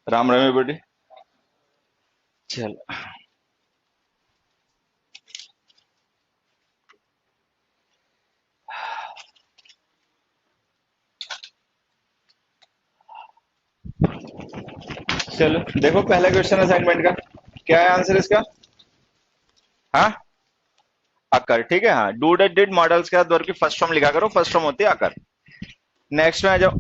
राम राम बेटी। चल, चलो देखो पहला क्वेश्चन असाइनमेंट का क्या है आंसर इसका। हाँ, आकर। ठीक है, हाँ, डू डट डिड मॉडल्स के साथ वर्ब की फर्स्ट फॉर्म लिखा करो। फर्स्ट फॉर्म होती है आकर। नेक्स्ट में आ जाओ।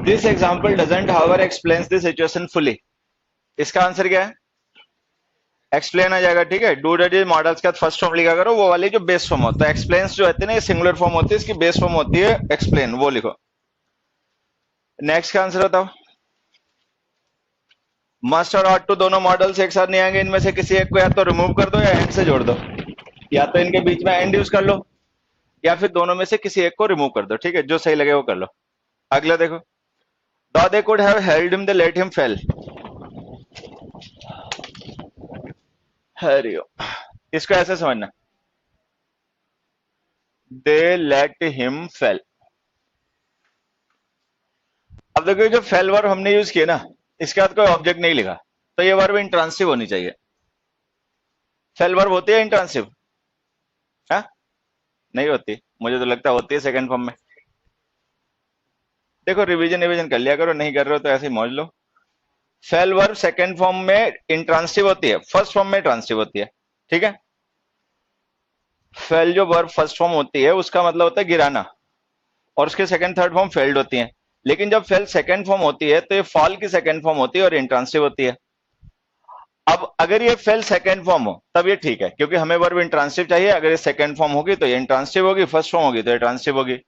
This example doesn't however explains the situation fully. इसका आंसर क्या है? एक्सप्लेन आ जाएगा। ठीक है, डू डट डिड मॉडल्स के साथ फर्स्ट फॉर्म लिखा करो, वो वाली जो बेस फॉर्म होता है। एक्सप्लेन्स जो होती है ना, ये सिंगुलर फॉर्म होती है, इसकी बेस फॉर्म होती है एक्सप्लेन, वो लिखो। नेक्स्ट का आंसर बताओ। मस्ट और ऑट टू दोनों मॉडल्स एक साथ नहीं आएंगे, इनमें से किसी एक को या तो रिमूव कर दो या एंड से जोड़ दो। या तो इनके बीच में एंड यूज कर लो या फिर दोनों में से किसी एक को रिमूव कर दो। ठीक है, जो सही लगे वो कर लो। अगला देखो। Though they could have held him they let him fall. हरिओ, इसको ऐसे समझना, दे लेट हिम फेल। अब देखो ये जो फेल वर्ब हमने यूज किया ना, इसके बाद कोई ऑब्जेक्ट नहीं लिखा, तो ये वर्ब इंट्रांसिव होनी चाहिए। फेल वर्ब होती है इंट्रांसिव? हाँ, नहीं होती। मुझे तो लगता है होती है सेकंड फॉर्म में। देखो रिवीजन रिवीजन कर लिया करो, नहीं कर रहे हो तो ऐसे ही मौज लो। फेल वर्ब सेकंड फॉर्म में इंट्रांसिव होती है, फर्स्ट फॉर्म में ट्रांसिव होती है। ठीक है, फेल जो वर्ब फर्स्ट फॉर्म होती है उसका मतलब होता है गिराना, और उसके सेकंड थर्ड फॉर्म फेल्ड होती हैं। लेकिन जब फेल सेकंड फॉर्म होती है तो ये फॉल की सेकंड फॉर्म होती है और इंट्रांसिव होती है। अब अगर ये फेल सेकंड फॉर्म हो तब ये ठीक है, क्योंकि हमें वर्ब इंट्रांसिव चाहिए। अगर ये सेकंड फॉर्म होगी तो ये इंट्रांसिव होगी, फर्स्ट फॉर्म होगी तो ये ट्रांसिव होगी।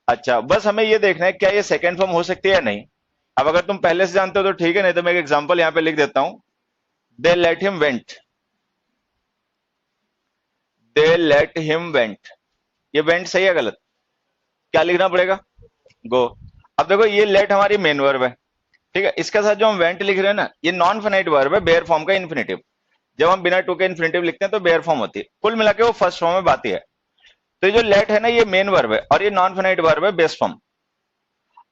अच्छा, बस हमें ये देखना है क्या ये सेकंड फॉर्म हो सकती है या नहीं। अब अगर तुम पहले से जानते हो तो ठीक है, नहीं तो मैं एक एग्जांपल यहां पे लिख देता हूं। दे लेट हिम वेंट। दे लेट हिम वेंट, ये वेंट सही है गलत? क्या लिखना पड़ेगा? गो। अब देखो ये लेट हमारी मेन वर्ब है। ठीक है, इसके साथ जो हम वेंट लिख रहे हैं ना, ये नॉन फाइनाइट वर्ब है, बेयर फॉर्म का इन्फिनेटिव। जब हम बिना टू के इन्फिनेटिव लिखते हैं तो बेयर फॉर्म होती है। कुल मिला के वो फर्स्ट फॉर्म में बात है। तो ये जो लेट है ना, ये मेन वर्ब है और ये नॉन फाइनाइट वर्ब है, बेस फॉर्म।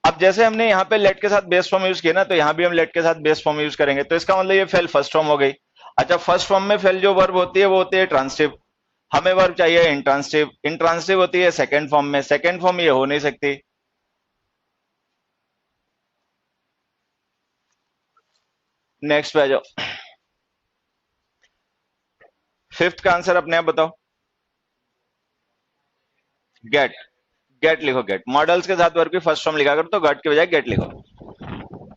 अब जैसे हमने यहाँ पे लेट के साथ बेस फॉर्म यूज किया ना, तो यहाँ भी हम लेट के साथ बेस फॉर्म यूज करेंगे, तो इसका मतलब ये फेल फर्स्ट फॉर्म हो गई। अच्छा, फर्स्ट फॉर्म में फेल जो वर्ब होती है वो होती है ट्रांसिटिव। हमें वर्ब चाहिए इंट्रांसिटिव, इंट्रांसिटिव होती है सेकंड फॉर्म में, सेकंड फॉर्म ये हो नहीं सकती। नेक्स्ट पे आ जाओ। फिफ्थ का आंसर अपने आप बताओ। गेट। गेट लिखो, गेट मॉडल्स के साथ वर्ब की फर्स्ट फॉर्म लिखा करो, तो गेट के बजाय गेट लिखो।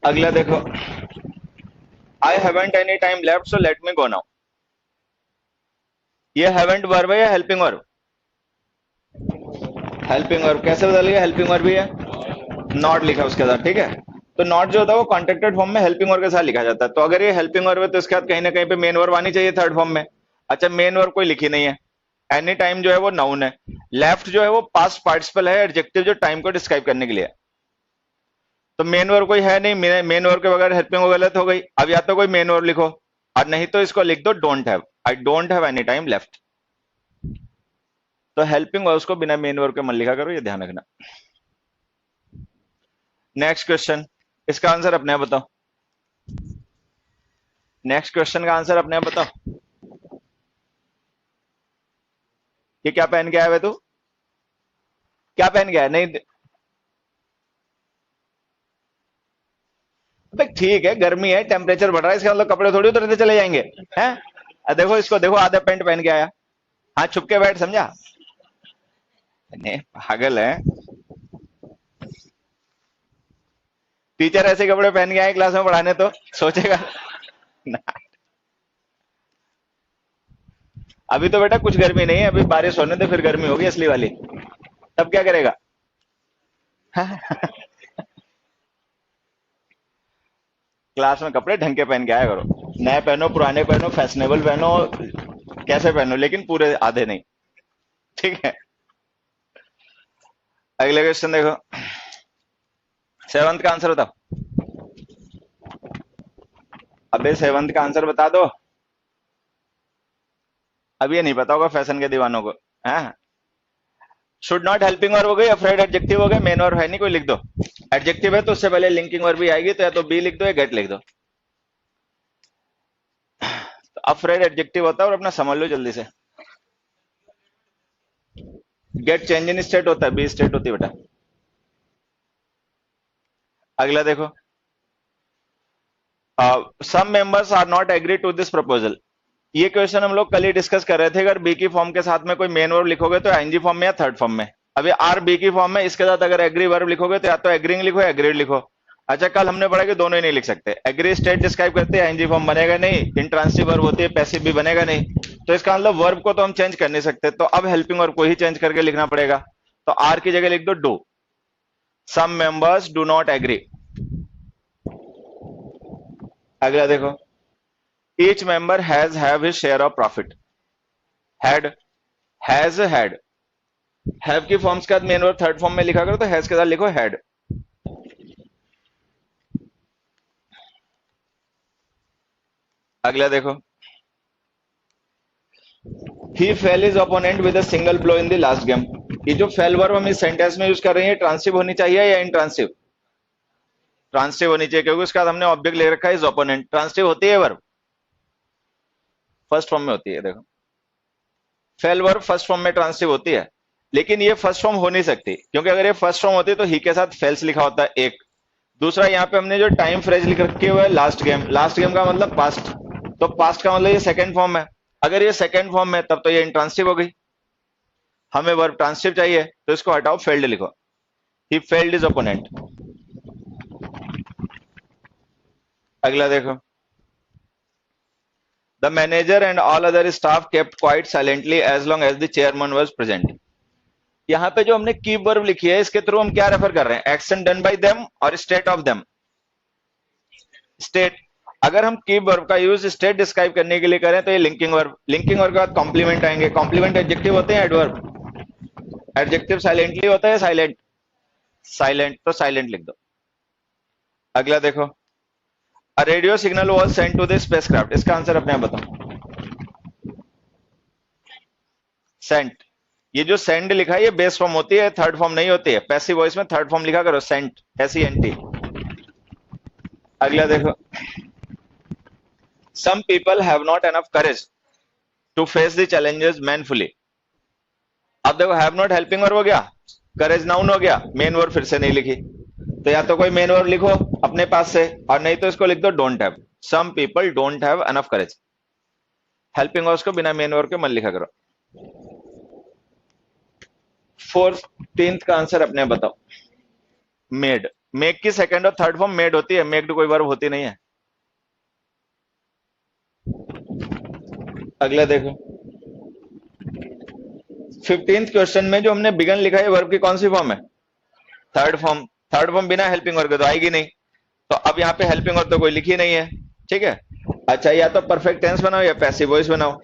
अगला देखो। I haven't any time left so let me go now. ये हैवंट वर्ब है या हेल्पिंग वर्ब? Helping verb. कैसे बदल गया? हेल्पिंग वर्ब भी है, नॉट लिखा उसके साथ। ठीक है, तो नॉट जो होता है वो कॉन्ट्रैक्टेड फॉर्म में हेल्पिंग वर्ब के साथ लिखा जाता है। तो अगर ये हेल्पिंग वर्ब है तो इसके बाद कहीं ना कहीं पे मेन वर्ब आनी चाहिए थर्ड फॉर्म में। अच्छा, मेन वर्ब कोई लिखी नहीं है। एनी टाइम जो है वो नाउन है। लेफ्ट जो है वो पास्ट पार्टिसिपल है, एडजेक्टिव जो टाइम को डिस्क्राइब करने के लिए है। तो मेन वर्ब कोई है नहीं, मेन वर्ब के बगैर हेल्पिंग वर्ब गलत हो गई। अब या तो कोई मेन वर्ब लिखो और नहीं तो इसको लिख दो don't have. I don't have any time left. तो हेल्पिंग वर्ब उसको बिना मेन वर्ब के मत लिखा करो, ये ध्यान रखना। नेक्स्ट क्वेश्चन, इसका आंसर अपने आप बताओ। नेक्स्ट क्वेश्चन का आंसर अपने आप बताओ। ये क्या पहन के आया है तू? क्या पहन के आया? नहीं, अबे ठीक है, गर्मी है, टेम्परेचर बढ़ रहा है, इसका मतलब कपड़े थोड़ी उतरते चले जाएंगे हैं। देखो इसको, देखो आधा पैंट पहन के आया। हाँ, छुप के बैठ, समझा? नहीं, पागल है। टीचर ऐसे कपड़े पहन के आए क्लास में पढ़ाने तो सोचेगा ना। अभी तो बेटा कुछ गर्मी नहीं है, अभी बारिश होने दे, फिर गर्मी होगी असली वाली, तब क्या करेगा? क्लास में कपड़े ढंग के पहन के आया करो। नए पहनो, पुराने पहनो, फैशनेबल पहनो, कैसे पहनो, लेकिन पूरे आधे नहीं। ठीक है, अगले क्वेश्चन देखो। सेवंथ का आंसर बताओ। अबे सेवंथ का आंसर बता दो। अब ये नहीं पता होगा फैशन के दीवानों को। हाँ, शुड नॉट हेल्पिंग वर्ब हो गई, अफ्रेड एडजेक्टिव हो गए, मेन वर्ब है नहीं कोई, लिख दो। एडजेक्टिव है तो उससे पहले लिंकिंग वर्ब भी आएगी, तो या तो बी लिख दो या गेट लिख दो। तो अफ्रेड एडजेक्टिव होता है और अपना समझ लो जल्दी से। गेट चेंज इन स्टेट होता है, बी स्टेट होती है बेटा। अगला देखो, some members are not agree to this proposal. ये क्वेश्चन हम लोग कल ही डिस्कस कर रहे थे, अगर बी की फॉर्म के साथ में कोई मेन वर्ब लिखोगे तो आईएनजी फॉर्म में या थर्ड फॉर्म में। अभी आर बी की फॉर्म में, इसके साथ अगर एग्री वर्ब लिखोगे तो या तो एग्रींग लिखो या एग्रीड लिखो। अच्छा, कल हमने पढ़ा कि दोनों ही नहीं लिख सकते। एग्री स्टेट डिस्क्राइब करते हैं, आईएनजी फॉर्म बनेगा नहीं, इंट्रांसिटिव वर्ब होती है, पैसिव भी बनेगा नहीं। तो इसका मतलब वर्ब को तो हम चेंज कर नहीं सकते, तो अब हेल्पिंग वर्ब को ही चेंज करके लिखना पड़ेगा। तो आर की जगह लिख दो do. Some members do not agree. अगला देखो, each member has have his share of profit. Had, has, had. Have की फॉर्म्स के साथ मेन वर्ब थर्ड फॉर्म में लिखा करो, तो हैज के साथ लिखो हैड। अगला देखो, he fell his opponent with a single blow in the last game. ये जो फेल वर्ब हम इस सेंटेंस में यूज कर रहे हैं, ट्रांसिव होनी चाहिए या इंट्रांसिव? ट्रांसिव होनी चाहिए, क्योंकि उसके बाद हमने ऑब्जेक्ट ले रखा है इज ओपोनेंट। ट्रांसिव होती है वर्ब, फर्स्ट फॉर्म में होती है। देखो, फेल वर्ब फर्स्ट फॉर्म में ट्रांसिव होती है, लेकिन ये फर्स्ट फॉर्म हो नहीं सकती, क्योंकि अगर ये फर्स्ट फॉर्म होती तो ही के साथ फेल्स लिखा होता है एक। दूसरा, यहाँ पे हमने जो टाइम फ्रेज लिख रखे हुए है लास्ट गेम, लास्ट गेम का मतलब पास्ट, तो पास्ट का मतलब ये सेकंड फॉर्म है। अगर ये सेकंड फॉर्म में, तब तो ये इंट्रांसिव हो गई। हमें वर्ब ट्रांसिव चाहिए, तो इसको हटाओ, फेल्ड लिखो। He failed is opponent. अगला देखो, the manager and all other staff kept quite silently as long as the chairman was present. यहाँ पे जो हमने कीप वर्ब लिखी है, इसके थ्रू हम क्या रेफर कर रहे हैं? एक्शन डन बाय देम और स्टेट ऑफ देम। स्टेट, अगर हम कीप वर्ब का यूज स्टेट डिस्क्राइब करने के लिए करें तो ये लिंकिंग वर्ब। लिंकिंग वर्ब के बाद कॉम्प्लीमेंट आएंगे। कॉम्प्लीमेंट एडजेक्टिव होते हैं, एडवर्ब। एडजेक्टिव साइलेंटली होता है, साइलेंट, साइलेंट, तो साइलेंट लिख दो। अगला देखो, a radio signal was sent to the spacecraft. इसका आंसर अपने आप बताओ। सेंट, ये जो सेंड लिखा है ये बेस फॉर्म होती है, थर्ड फॉर्म नहीं होती है। पैसिव वॉइस में थर्ड फॉर्म लिखा करो, सेंट, SENT। अगला देखो, some people have not enough courage to face the challenges manfully। अब देखो, हैव नॉट हेल्पिंग वर्ब हो गया, करेज नाउन हो गया, मेन वर्ब फिर से नहीं लिखी, तो या तो कोई मेन वर्ब लिखो अपने पास से, और नहीं तो इसको लिख दो don't have. Some people don't have enough courage. Helping verbs को बिना मेन वर्ब के मत लिखा करो। 14th का आंसर अपने बताओ। मेड, मेक की सेकंड और थर्ड फॉर्म मेड होती है, मेक्ड कोई वर्ब होती नहीं है। अगला देखो, 15th क्वेश्चन में जो हमने बिगन लिखा है, वर्ब की कौन सी फॉर्म है? Third form. थर्ड फॉर्म बिना हेल्पिंग वर्ब के तो आएगी नहीं, तो अब यहाँ पे हेल्पिंग वर्ब तो कोई लिखी नहीं है, ठीक है। अच्छा, या तो परफेक्ट टेंस बनाओ या पैसिव वॉइस बनाओ।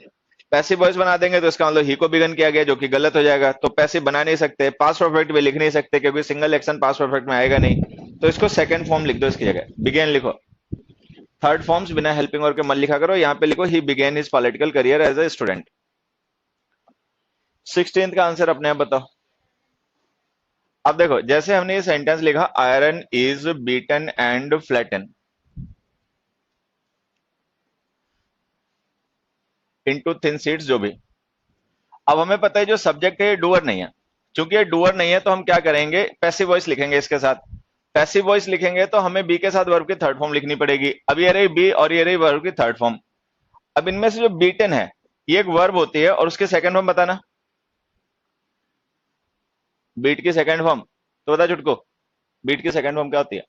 पैसिव वॉइस बना देंगे तो इसका मतलब ही को बिगन किया गया, जो कि गलत हो जाएगा, तो पैसिव बना नहीं सकते। पास्ट परफेक्ट भी लिख नहीं सकते, क्योंकि सिंगल एक्शन पास्ट परफेक्ट में आएगा नहीं, तो इसको सेकंड फॉर्म लिख दो, इसकी जगह बिगेन लिखो। थर्ड फॉर्म्स बिना हेल्पिंग वर्ब के मत लिखा करो। यहाँ पे लिखो he began his political career as a student. 16th का आंसर अपने आप बताओ। अब देखो, जैसे हमने ये सेंटेंस लिखा, iron is beaten and flatten into thin sheets, जो भी। अब हमें पता है जो सब्जेक्ट है ये डूअर नहीं है, चूंकि ये डूअर नहीं है तो हम क्या करेंगे? पैसिव वॉइस लिखेंगे इसके साथ। पैसिव वॉइस लिखेंगे तो हमें बी के साथ वर्ब की थर्ड फॉर्म लिखनी पड़ेगी। अब ये रही बी और ये रही वर्ब की थर्ड फॉर्म। अब इनमें से जो बीटन है, ये एक वर्ब होती है, और उसके सेकंड फॉर्म बताना। बीट की सेकंड फॉर्म तो बता चुटको, बीट की सेकंड फॉर्म क्या होती है?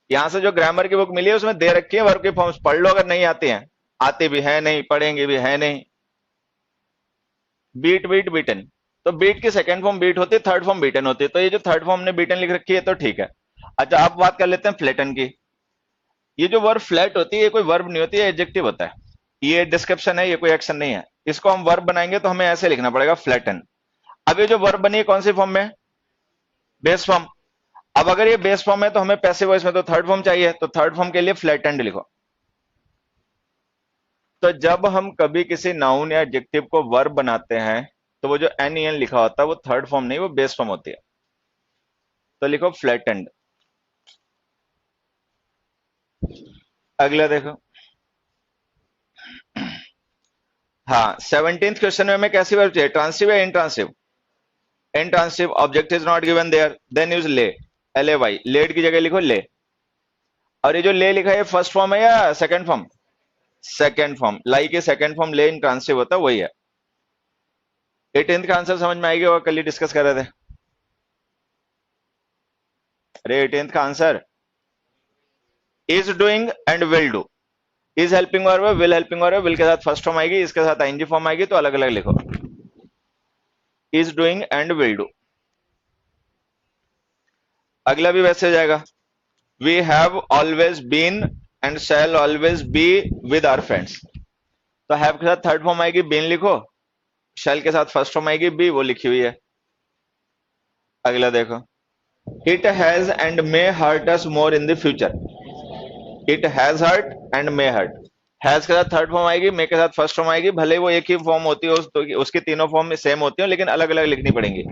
यहां से जो ग्रामर की बुक मिली है उसमें दे रखी है वर्ब की फॉर्म्स, पढ़ लो अगर नहीं आती हैं। आती भी है नहीं, पढ़ेंगे भी है नहीं। बीट, बीट, बीटन, तो बीट की सेकंड फॉर्म बीट होती है, थर्ड फॉर्म बीटन होती है, तो ये जो थर्ड फॉर्म ने बीटन लिख रखी है तो ठीक है। अच्छा, अब बात कर लेते हैं फ्लैटन की। ये जो वर्ब फ्लैट होती है, ये कोई वर्ब नहीं होती है, एडजेक्टिव होता है। ये डिस्क्रिप्शन है, ये कोई एक्शन नहीं है। इसको हम वर्ब बनाएंगे तो हमें ऐसे लिखना पड़ेगा, फ्लैटन। अब ये जो वर्ब बनी है कौन सी फॉर्म में? Base form. अब अगर ये बेस फॉर्म है तो हमें पैसिव वॉइस में तो थर्ड फॉर्म चाहिए, तो थर्ड फॉर्म के लिए फ्लैटेंड लिखो। तो जब हम कभी किसी नाउन या एडजेक्टिव को वर्ब बनाते हैं तो वो जो एन ई एन लिखा होता है वो थर्ड फॉर्म नहीं, वो बेस फॉर्म होती है। तो लिखो फ्लैटेंड। अगला देखो। हाँ, 17th क्वेश्चन में हमें कैसी वर्ब चाहिए, ट्रांसिव या intransitive? Intransitive. Object is not given there, then use lay, L A Y, let की जगह लिखो ले। और ये जो ले लिखा है फर्स्ट फॉर्म है या second form? Second form. Lie के सेकंड फॉर्म ले इंट्रांसिव होता है, वही है। 18th का आंसर समझ में आएगी और कल ही डिस्कस कर रहे थे। अरे 18th का answer is doing and will do. Is helping verb है, विल हेल्पिंग वर्ब है, विल के साथ फर्स्ट फॉर्म आएगी, इसके साथ आईएनजी फॉर्म आएगी, तो अलग अलग लिखो। Is doing and will do. अगला भी वैसे हो जाएगा। We have always been and shall always be with our friends. तो हैव के साथ थर्ड फॉर्म आएगी, बीन लिखो। शैल के साथ फर्स्ट फॉर्म आएगी बी, वो लिखी हुई है। अगला देखो। It has and may hurt us more in the future. It has hurt and may hurt. Has के साथ थर्ड फॉर्म आएगी, मे के साथ फर्स्ट फॉर्म आएगी, भले वो एक ही फॉर्म होती है, तो उसकी तीनों फॉर्म सेम होती है, लेकिन अलग अलग लिखनी पड़ेंगी।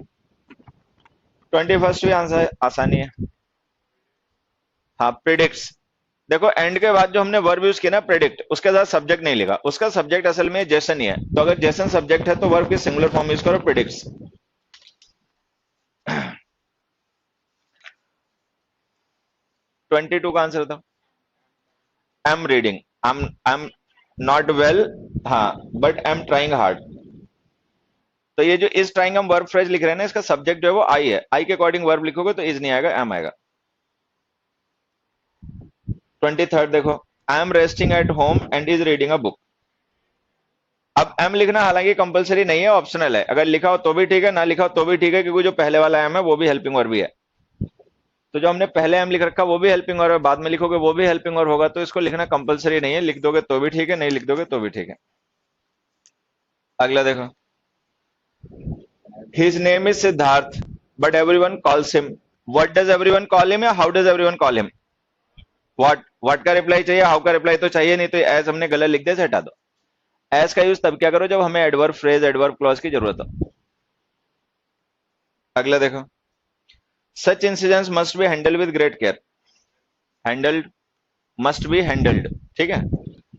21st भी आंसर आसानी है। हाँ, प्रिडिक्ट्स। देखो एंड के बाद जो हमने वर्ब यूज किया ना प्रेडिक्ट, उसके साथ सब्जेक्ट नहीं लिखा, उसका सब्जेक्ट असल में जेसन ही है। तो अगर जेसन सब्जेक्ट है तो वर्ब की सिंगुलर फॉर्म यूज करो, प्रेडिक्ट्स। 22 का आंसर था I am reading. I am not well, हाँ, but I am trying hard. तो ये जो इज ट्राइंग हम वर्ब फ्रेज लिख रहे हैं ना, इसका सब्जेक्ट जो है वो आई है। आई के अकॉर्डिंग वर्ब लिखोगे तो इज नहीं आएगा, एम आएगा। 23rd देखो। I am resting at home and is reading a book. अब एम लिखना हालांकि कंपलसरी नहीं है, ऑप्शनल है। अगर लिखा हो तो भी ठीक है, ना लिखा हो तो भी ठीक है, क्योंकि जो पहले वाला एम है वो भी हेल्पिंग वर्ब भी है। तो जो हमने पहले एम लिख रखा वो भी हेल्पिंग वर्ब है, बाद में लिखोगे वो भी हेल्पिंग वर्ब होगा, तो इसको लिखना कंपलसरी नहीं है। लिख दोगे तो भी ठीक है, नहीं लिख दोगे तो भी ठीक है। अगला देखो। His name is Siddharth but everyone calls him. What does everyone call him या how does everyone call him? What का रिप्लाई चाहिए, हाउ का रिप्लाई तो चाहिए नहीं, तो एज हमने गलत लिख दिया, से हटा दो। एज का यूज तब क्या करो जब हमें एडवर्ब फ्रेज, एडवर्ब क्लॉज की जरूरत हो। अगला देखो। Such incidents must be handled with great care. Handled, must be handled, ठीक है।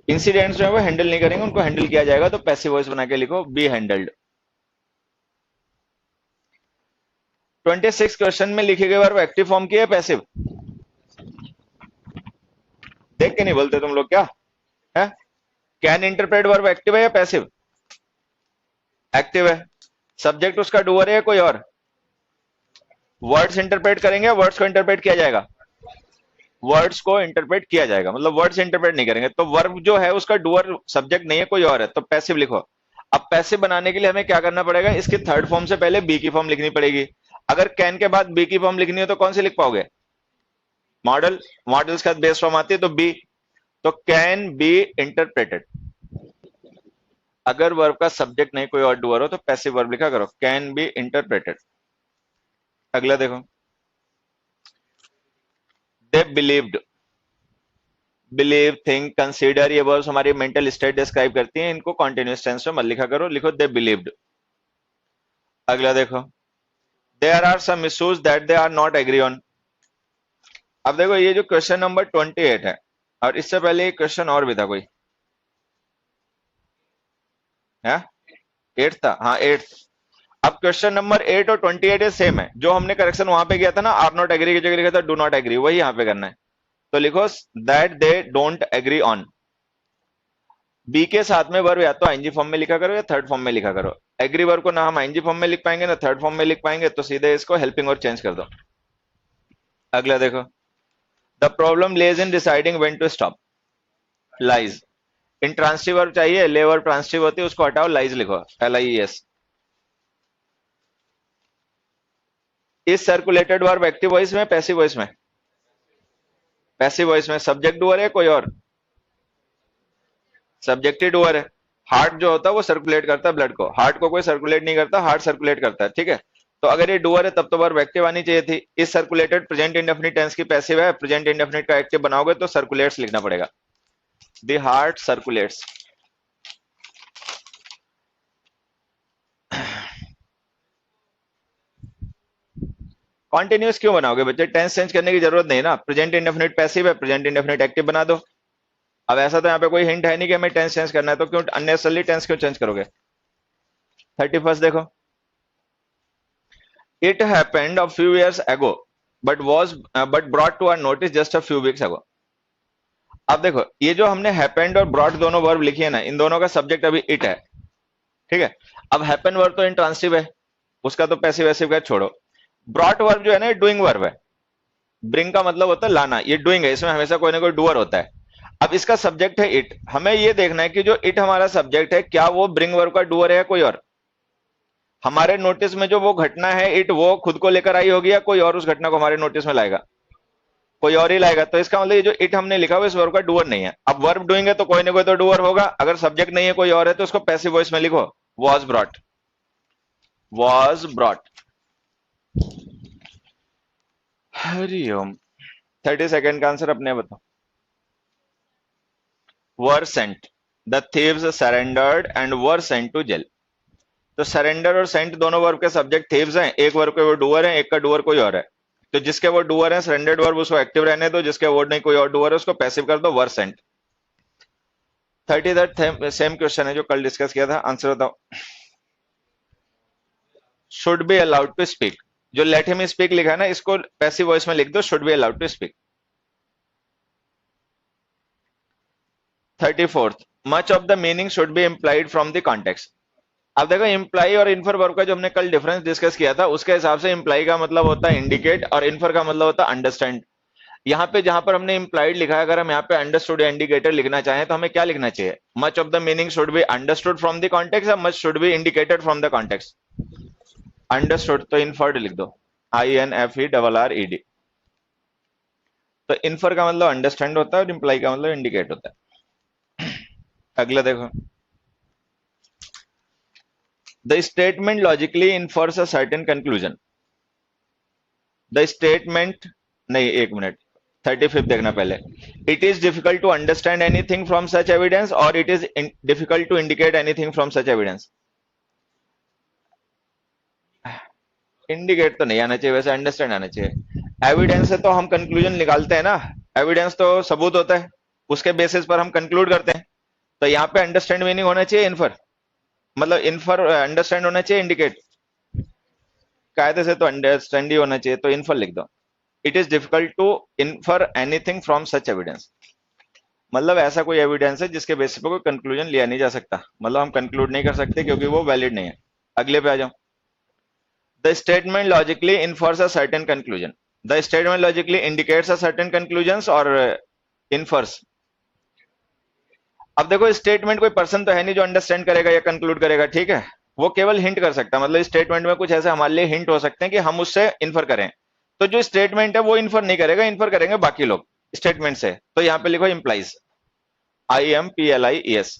इंसिडेंट्स जो है वो हैंडल नहीं करेंगे, उनको हैंडल किया जाएगा, तो पैसिव वॉइस बना के लिखो, बी हैंडल्ड। 26 क्वेश्चन में लिखे गए वर्ब एक्टिव फॉर्म की है पैसिव? देख के नहीं बोलते तुम लोग क्या है? कैन इंटरप्रेट वर्ब एक्टिव है या पैसिव? एक्टिव है। सब्जेक्ट उसका डूअर है या कोई और? वर्ड्स इंटरप्रेट करेंगे, वर्ड्स को इंटरप्रेट किया जाएगा? वर्ड्स को इंटरप्रेट किया जाएगा, मतलब वर्ड्स इंटरप्रेट नहीं करेंगे। तो वर्ब जो है उसका डूअर सब्जेक्ट नहीं है, कोई और है, तो पैसिव लिखो। अब पैसिव बनाने के लिए हमें क्या करना पड़ेगा, इसकी थर्ड फॉर्म से पहले बी की फॉर्म लिखनी पड़ेगी। अगर कैन के बाद बी की फॉर्म लिखनी हो तो कौन सी लिख पाओगे? मॉडल। मॉडल्स का बेस फॉर्म आती है तो बी। तो कैन बी इंटरप्रेटेड। अगर वर्ब का सब्जेक्ट नहीं कोई और डूअर हो तो पैसिव वर्ब लिखा करो, कैन बी इंटरप्रेटेड। अगला देखो। They believed. Believe, think, consider, ये वर्ब्स हमारी मेंटल स्टेट डिस्क्राइब करती हैं, इनको कॉन्टिन्यूअस टेंस में मत लिखा करो, लिखो दे बिलीव्ड। अगला देखो। There are some issues that they are not agree on. अब देखो ये जो क्वेश्चन नंबर 28 है, और इससे पहले एक क्वेश्चन और भी था कोई है, 8 था, हाँ 8। अब क्वेश्चन नंबर 8 और 28 सेम है। जो हमने करेक्शन वहां पे किया था ना, आर नॉट एग्री की जगह लिखा था डू नॉट एग्री, वही यहाँ पे करना है। तो लिखो that they don't agree on. Be के साथ में वर्ब या तो आईएनजी फॉर्म में लिखा करो या थर्ड फॉर्म में लिखा करो। एग्री वर्ब को ना हम आईएनजी फॉर्म में लिख पाएंगे ना थर्ड फॉर्म में लिख पाएंगे, तो सीधे इसको हेल्पिंग वर्ब चेंज कर दो। अगला देखो। The problem lays in deciding when to stop. Lies. Intransitive verb चाहिए, ले वर्ब ट्रांसिटिव होती है, उसको हटाओ, लाइज लिखो, LIES। इस सर्कुलेटेड वर्ब एक्टिव वॉइस में पैसिव वॉइस में? पैसिव वॉइस में। सब्जेक्ट डूअर है कोई और? सब्जेक्ट ही डूअर है। हार्ट जो होता है वो सर्कुलेट करता है ब्लड को, हार्ट को कोई सर्कुलेट नहीं करता, हार्ट सर्कुलेट करता है, ठीक है। तो अगर ये डूअर है तब तो वर्ब एक्टिव आनी चाहिए थी। इस सर्कुलेटेड प्रेजेंट इंडेफिनिट टेंस की पैसिव है, प्रेजेंट इंडेफिनिट का एक्टिव बनाओगे तो सर्कुलेट्स लिखना पड़ेगा। The heart circulates. कॉन्टिन्यूस क्यों बनाओगे बच्चे? टेंस चेंज करने की जरूरत नहीं ना, प्रेजेंट इंडेफिनिट पैसिव है, प्रेजेंट इंडेफिनिट एक्टिव बना दो। अब ऐसा तो यहाँ पे कोई हिंट है नहीं कि हमें टेंस चेंज करना है, तो क्यों अननेसेसरली टेंस क्यों चेंज करोगे? 31st देखो, it happened a few years ago but brought to our notice just a few weeks ago. अब देखो ये जो हमने हैपेंड और ब्रॉट दोनों वर्ब लिखी है ना, इन दोनों का सब्जेक्ट अभी इट है, ठीक है। अब हैपन वर्ब तो इंट्रांसिटिव है, उसका तो पैसिव वैसिव का छोड़ो। ब्रॉट वर्ब जो है ना, डूइंग वर्ब है। ब्रिंग का मतलब होता है लाना, ये डूइंग है, इसमें हमेशा कोई ना कोई डूअर होता है। अब इसका सब्जेक्ट है इट, हमें ये देखना है कि जो इट हमारा सब्जेक्ट है, क्या वो ब्रिंग वर्ब का डूअर है या कोई और। हमारे नोटिस में जो वो घटना है इट, वो खुद को लेकर आई होगी या कोई और उस घटना को हमारे नोटिस में लाएगा? कोई और ही लाएगा। तो इसका मतलब ये जो इट हमने लिखा हुआ इस वर्ब का डूअर नहीं है। अब वर्ब डूइंग है तो कोई ना कोई तो डूअर होगा, अगर सब्जेक्ट नहीं है कोई और है तो उसको पैसिव वॉइस में लिखो, was brought, was brought. Hariom. 32nd का आंसर अपने बताओ। Were sent, the thieves surrendered and were sent to jail. तो सरेंडर और सेंट दोनों वर्ब के सब्जेक्ट थीव्स हैं, एक वर्ब के वो डूअर है, एक का डूअर कोई और है। तो जिसके वो डूअर है सरेंडर्ड वर्ब, उसको एक्टिव रहने दो, जिसके वो नहीं कोई और डूअर है उसको पैसिव कर दो, were sent. 33rd same question है जो कल डिस्कस किया था, आंसर बताओ। Should be allowed to speak, जो लेट हिम स्पीक लिखा है ना, इसको पैसिव वॉइस में लिख दो, should be allowed to speak. 34th, much of the meaning should be implied from the context. अब देखो इम्प्लाई और इन्फर वर्ब का जो हमने कल डिफरेंस डिस्कस किया था, उसके हिसाब से इम्प्लाई का मतलब होता है इंडिकेट और इन्फर का मतलब होता है अंडरस्टैंड। यहाँ पे जहां पर हमने इम्प्लाइड लिखा है, अगर हम यहाँ पे अंडरस्टूड या इंडिकेटर लिखना चाहें तो हमें क्या लिखना चाहिए? Much of the meaning should be understood from the context या much should be indicated from the context? Understood, तो इन्फर्ड लिख दो, INFERRED। तो इन्फर का मतलब अंडरस्टैंड होता है और इम्प्लाई का मतलब इंडिकेट होता है। अगला देखो, the statement logically infers a certain conclusion. The statement, नहीं एक मिनट, 35th देखना पहले। It is difficult to understand anything from such evidence और it is difficult to indicate anything from such evidence. Indicate तो नहीं आना चाहिए, वैसे अंडरस्टैंड आना चाहिए। एविडेंस से तो हम कंक्लूजन निकालते हैं ना, एविडेंस तो सबूत होता है, उसके बेसिस पर हम कंक्लूड करते हैं। तो यहाँ पे अंडरस्टैंड मीनिंग होना चाहिए इन्फर, मतलब इन्फर अंडरस्टैंड होना चाहिए इंडिकेट, कायदे से तो अंडरस्टैंड ही होना चाहिए, तो इन्फर लिख दो। It is difficult to infer anything from such evidence, मतलब ऐसा कोई एविडेंस है जिसके बेसिस पर कोई कंक्लूजन लिया नहीं जा सकता, मतलब हम कंक्लूड नहीं कर सकते क्योंकि वो वैलिड नहीं है। अगले पे आ जाओ। The statement logically infers a certain conclusion, the statement logically indicates a certain conclusions और इन्फर्स। अब देखो स्टेटमेंट कोई पर्सन तो है नहीं जो अंडरस्टैंड करेगा या कंक्लूड करेगा, ठीक है, वो केवल हिंट कर सकता है, मतलब स्टेटमेंट में कुछ ऐसे हमारे लिए हिंट हो सकते हैं कि हम उससे इन्फर करें। तो जो स्टेटमेंट है वो इन्फर नहीं करेगा, इन्फर करेंगे बाकी लोग स्टेटमेंट से। तो यहाँ पे लिखो इंप्लाइज, IMPLIES।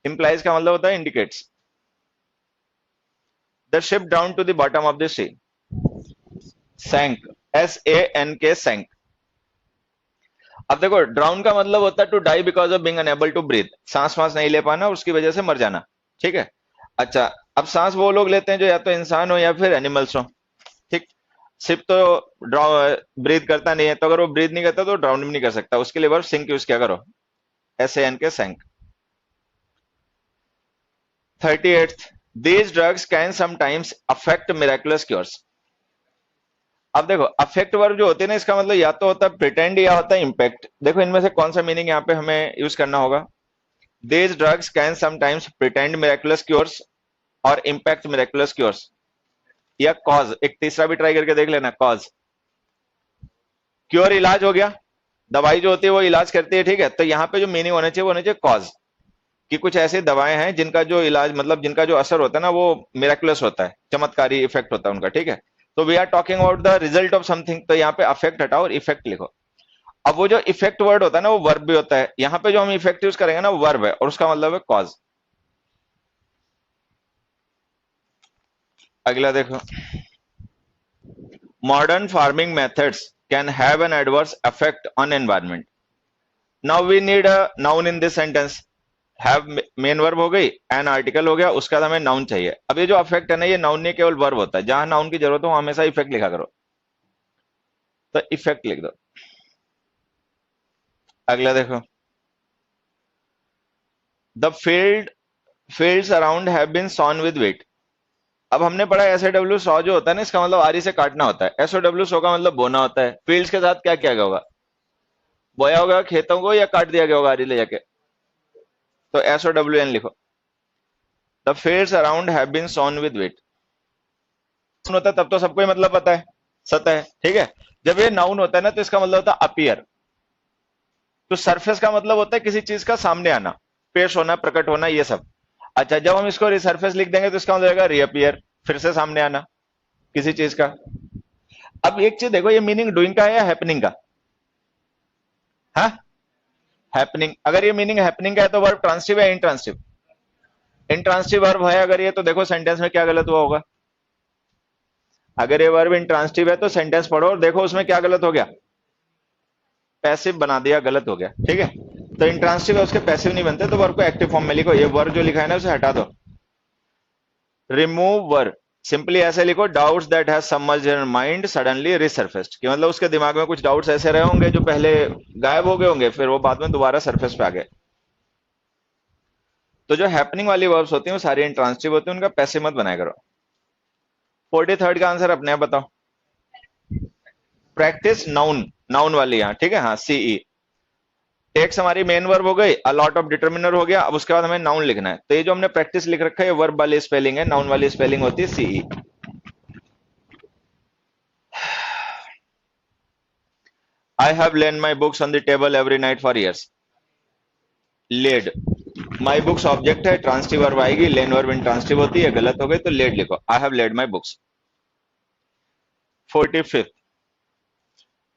इंप्लाइज का मतलब होता है indicates. The ship down to the bottom of the sea, sank, SANK, sank. अब देखो ड्राउन का मतलब होता है to die because of being unable to breathe, सांस वांस नहीं ले पाना, उसकी वजह से मर जाना, ठीक है। अच्छा, अब सांस वो लोग लेते हैं जो या तो इंसान हो या फिर एनिमल्स हो, ठीक। शिप तो ब्रीथ करता नहीं है, तो अगर वो ब्रीथ नहीं करता तो ड्राउन भी नहीं कर सकता, उसके लिए वर्ब सिंक यूज किया करो, SANK, सैंक। 38th, these drugs can sometimes affect miraculous cures। अब देखो अफेक्ट वर्ब जो होते हैं ना, इसका मतलब या तो होता है प्रिटेंड या होता है इम्पैक्ट। देखो इनमें से कौन सा मीनिंग यहाँ पे हमें यूज करना होगा? These drugs can sometimes pretend miraculous cures और impact miraculous cures, या cause, एक तीसरा भी ट्राई करके देख लेना, cause। क्योर इलाज हो गया, दवाई जो होती है वो इलाज करती है, ठीक है। तो यहाँ पे जो मीनिंग होना चाहिए वो होना चाहिए कॉज, कि कुछ ऐसी दवाएं हैं जिनका जो इलाज, मतलब जिनका जो असर होता है ना वो मिराकुलस होता है, चमत्कारी इफेक्ट होता है उनका, ठीक है। तो we are talking about the result of something, तो यहाँ पे अफेक्ट हटाओ और इफेक्ट लिखो। अब वो जो इफेक्ट वर्ड होता है ना वो वर्ब भी होता है, यहाँ पे जो हम इफेक्ट यूज करेंगे ना वर्ब है और उसका मतलब है कॉज। अगला देखो, modern farming methods can have an adverse effect on environment. Now we need a noun in this sentence. Have main verb हो गई, एन आर्टिकल हो गया, उसके बाद हमें नाउन चाहिए। अब ये जो अफेक्ट है ना, ये नाउन नहीं केवल वर्ब होता है, जहां नाउन की जरूरत हो वहां हमेशा इफेक्ट लिखा करो, तो इफेक्ट लिख दो। अगला देखो, the fields around have been sown with wheat. अब हमने पढ़ा एसओडब्ल्यू सॉ जो होता है ना, इसका मतलब आरी से काटना होता है, एसओडब्ल्यू सो का मतलब बोना होता है। फील्ड्स के साथ क्या क्या गया होगा, बोया होगा खेतों को, या काट दिया गया होगा आरी ले जाके, तो एसओडब्ल्यू एन लिखो। The fields around have been sown with wheat होता है तब तो सबको ही मतलब पता है, सतह, ठीक है। जब ये नाउन होता है ना, तो इसका मतलब होता है अपीयर। तो सरफेस का मतलब होता है किसी चीज का सामने आना, पेश होना, प्रकट होना, ये सब। अच्छा, जब हम इसको रिसर्फेस लिख देंगे तो इसका मतलब होगा रीअपियर, फिर से सामने आना किसी चीज का। अब एक चीज देखो, ये मीनिंग डूइंग का है या हैपनिंग का? हाँ, हैपनिंग। अगर ये मीनिंग हैपनिंग का है तो वर्ब ट्रांसिटिव है इंट्रांसिटिव? इंट्रांसिटिव वर्ब है अगर ये, तो देखो सेंटेंस में क्या गलत हुआ होगा। अगर ये वर्ब इंट्रांसिटिव है तो सेंटेंस पढ़ो और देखो उसमें क्या गलत हो गया, पैसिव बना दिया, गलत हो गया, ठीक है। तो इंट्रांसिटिव है, उसके पैसिव नहीं बनते, तो वर्ब को एक्टिव फॉर्म में लिखो। ये वर्ब जो लिखा है ना उसे हटा दो, रिमूव वर्ब। सिंपली ऐसे लिखो, doubts that has submerged your mind suddenly resurfaced, कि मतलब उसके दिमाग में कुछ डाउट्स ऐसे रहे होंगे जो पहले गायब हो गए होंगे, फिर वो बाद में दोबारा सरफेस पे आ गए। तो जो हैपनिंग वाली वर्ब्स होती हैं वो सारी इंट्रांसिटिव होती हैं, उनका पैसिव मत बनाया करो। 43rd का आंसर अपने आप बताओ। प्रैक्टिस नाउन, नाउन वाली यहाँ, ठीक है, हाँ, सीई। टेक्स हमारी मेन वर्ब हो गई, अ लॉट ऑफ डिटर्मिनर हो गया। अब उसके बाद हमें नाउन लिखना है, तो ये जो हमने प्रैक्टिस लिख रखा है ये वर्ब वाली स्पेलिंग है, नाउन वाली स्पेलिंग होती है C E. I have lain my books on the table every night for years. Laid, my books object है, ट्रांसिटिव वर्ब आएगी, लेन वर्ब इंट्रांसिटिव होती है, गलत हो गई तो लेड लिखो, I have laid my books. 45th,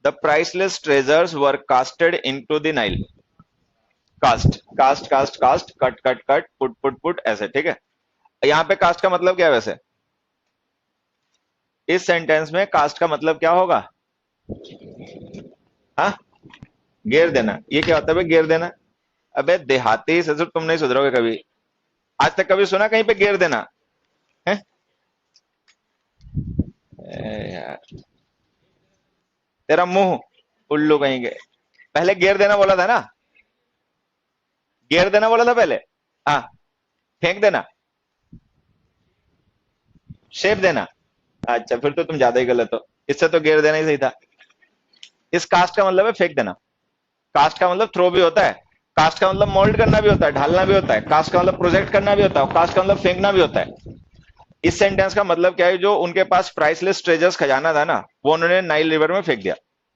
the priceless treasures were casted into the Nile. Cast, cast cast cast, cut cut cut, put put put, ऐसे, ठीक है। यहाँ पे कास्ट का मतलब क्या है वैसे? इस सेंटेंस में कास्ट का मतलब क्या होगा? हाँ, घेर देना। ये क्या होता है घेर देना? अबे देहाती ससुर, तुम नहीं सुधरोगे कभी। आज तक कभी सुना कहीं पे घेर देना है? यार, तेरा मुंह, उल्लू कहीं के। पहले घेर देना बोला था ना, घेर देना बोला था पहले। हाँ, फेंक देना, शेप देना। अच्छा, फिर तो तुम ज्यादा ही गलत हो, इससे तो घेर देना ही सही था। इस कास्ट का मतलब है फेंक देना। कास्ट का मतलब थ्रो भी होता है, कास्ट का मतलब मोल्ड करना भी होता है, ढालना भी होता है, कास्ट का मतलब प्रोजेक्ट करना भी होता है, कास्ट का मतलब फेंकना भी होता है। इस सेंटेंस का मतलब क्या है, जो उनके पास प्राइसलेस ट्रेजर्स खजाना था ना, वो उन्होंने नाइल रिवर में फेंक दिया।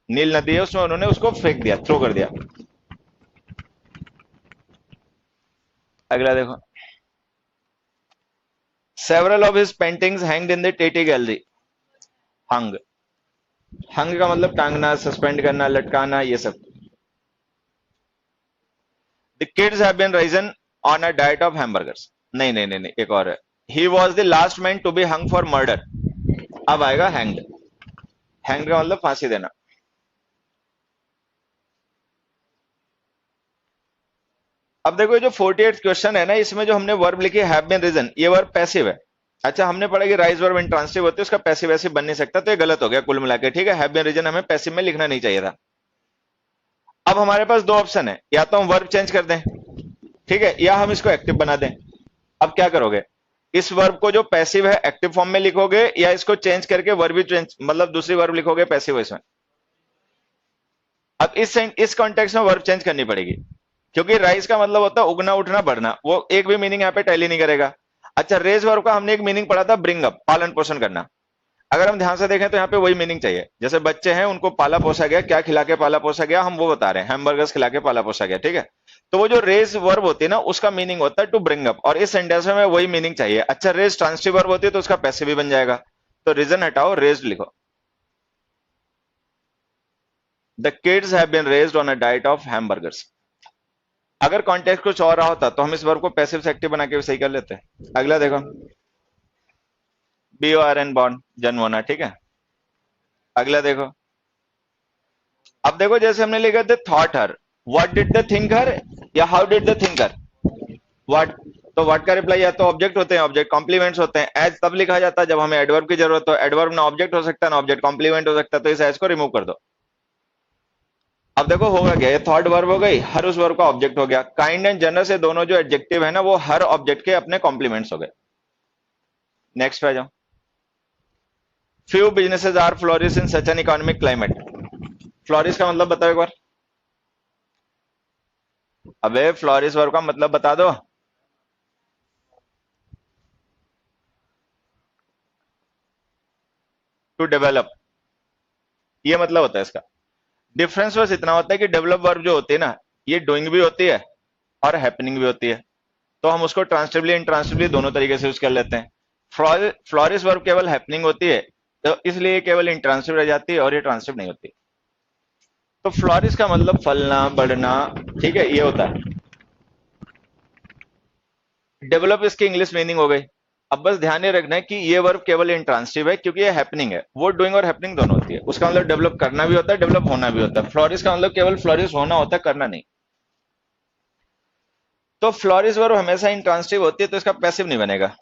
नील नदी है उसमें, उन्होंने उसको फेंक दिया, थ्रो कर दिया। अगला देखो, several of his paintings hanged in the Tate gallery. Hung, hung का मतलब टांगना, सस्पेंड करना, लटकाना, ये सब। The kids have been risen on a diet of hamburgers. नहीं नहीं नहीं नहीं, एक और है। He was the last man to be hung for murder. अब आएगा हैंग्ड। हैंग्ड का मतलब फांसी देना। अब देखो, ये जो 48 क्वेश्चन है ना, इसमें जो हमने वर्ब लिखी है हैव बीन रिजन, ये वर्ब पैसिव है। अच्छा, हमने पढ़ा कि राइज वर्ब इंट्रांसिटिव होती है, उसका पैसिव वैसिव बन नहीं सकता, तो ये गलत हो गया कुल मिला के, ठीक है। हैव बीन रिजन हमें पैसिव में लिखना नहीं चाहिए था। अब हमारे पास दो ऑप्शन है, या तो हम वर्ब चेंज कर दें, ठीक है, या हम इसको एक्टिव बना दें। अब क्या करोगे, इस वर्ब को जो पैसिव है एक्टिव फॉर्म में लिखोगे, या इसको चेंज करके वर्ब भी चेंज, मतलब दूसरी वर्ब लिखोगे पैसिव इसमें? अब इस कॉन्टेक्स्ट में वर्ब चेंज करनी पड़ेगी, क्योंकि राइज का मतलब होता है उगना, उठना, बढ़ना, वो एक भी मीनिंग यहाँ पे टैली नहीं करेगा। अच्छा, रेज वर्ब का हमने एक मीनिंग पढ़ा था, ब्रिंग अप, पालन पोषण करना। अगर हम ध्यान से देखें तो यहाँ पे वही मीनिंग चाहिए। जैसे बच्चे हैं, उनको पाला पोसा गया, क्या खिला के पाला पोसा गया, हम वो बता रहे हैं, हैमबर्गर्स खिला के पाला पोसा गया, ठीक है। तो वो जो रेज वर्ब होती है ना, उसका मीनिंग होता है टू ब्रिंग अप, और इस सेंटेंस में वही मीनिंग चाहिए। अच्छा, रेज ट्रांसिटिव वर्ब होती है तो उसका पैसिव भी बन जाएगा, तो रीजन हटाओ, रेज्ड लिखो। The kids have been raised on a diet of hamburgers. अगर कॉन्टेक्स्ट कुछ और रहा होता तो हम इस वर्ब को पैसिव से एक्टिव बना के भी सही कर लेते। अगला देखो, BORN बॉर्न, जन्म होना, ठीक है। अगला देखो, अब देखो जैसे हमने लिखा they thought her, what did the think her, या how did the think her. What, तो व्हाट का रिप्लाई या तो ऑब्जेक्ट होते हैं, ऑब्जेक्ट कॉम्प्लीमेंट्स होते हैं। एज तब लिखा जाता है जब हमें एडवर्ब की जरूरत हो, एडवर्ब ना ऑब्जेक्ट हो सकता है ना ऑब्जेक्ट कॉम्प्लीमेंट हो सकता है, तो इस एज को रिमूव कर दो। अब देखो होगा क्या, ये थर्ड वर्ब हो गई, हर उस वर्ब का ऑब्जेक्ट हो गया। काइंड एंड जनरस से दोनों जो एडजेक्टिव है ना वो हर ऑब्जेक्ट के अपने कॉम्प्लीमेंट्स हो गए। नेक्स्ट पे आ जाओ। Few businesses are flourish in such an economic climate. Flourish का मतलब बताओ एक बार। अबे फ्लोरिश वर्ब का मतलब बता दो। टू डेवलप, ये मतलब होता है इसका। डिफरेंस बस इतना होता है कि डेवलप वर्ब जो होती है ना, ये डूइंग भी होती है और हैपनिंग भी होती है, तो हम उसको ट्रांसिटिवली इंट्रांसिटिवली दोनों तरीके से यूज कर लेते हैं। फ्लोरिश वर्ब केवल हैपनिंग होती है, तो इसलिए ये केवल इंट्रांसिटिव रह जाती है और ये ट्रांसिटिव नहीं होती। तो फ्लोरिश का मतलब फलना बढ़ना, ठीक है, ये होता है। डेवलप इसकी इंग्लिश मीनिंग हो गई। अब बस ध्यान ये रखना है कि ये वर्ब केवल इंट्रांसिटिव है क्योंकि ये हैपनिंग है, वो डूइंग और हैपनिंग दोनों होती है। उसका मतलब डेवलप करना भी होता है, डेवलप होना भी होता है। फ्लोरिश का मतलब केवल फ्लोरिश होना होता है, करना नहीं। तो फ्लोरिश वर्ब हमेशा इंट्रांसिटिव होती है, तो इसका पैसिव नहीं बनेगा।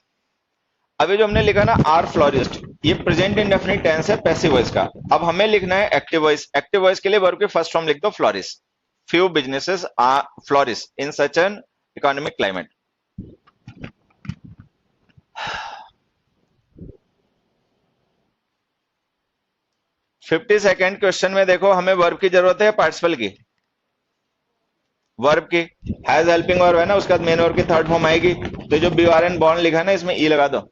अभी जो हमने लिखा ना आर फ्लोरिस्ट, ये प्रेजेंट इंडेफिनिट टेंस है पैसिव वॉइस का। अब हमें लिखना है एक्टिव वॉइस। एक्टिव वॉइस के लिए वर्ब की फर्स्ट फॉर्म लिख दो flourish. Few businesses are flourish in such an economic climate. 52nd question में देखो हमें वर्ब की जरूरत है पार्टिसिपल की। वर्ब की हैज हेल्पिंग वर्ब है ना, उसका मेन वर्ब की थर्ड फॉर्म आएगी। तो जो बी आर एन बॉन्ड लिखा है ना, इसमें ई लगा दो।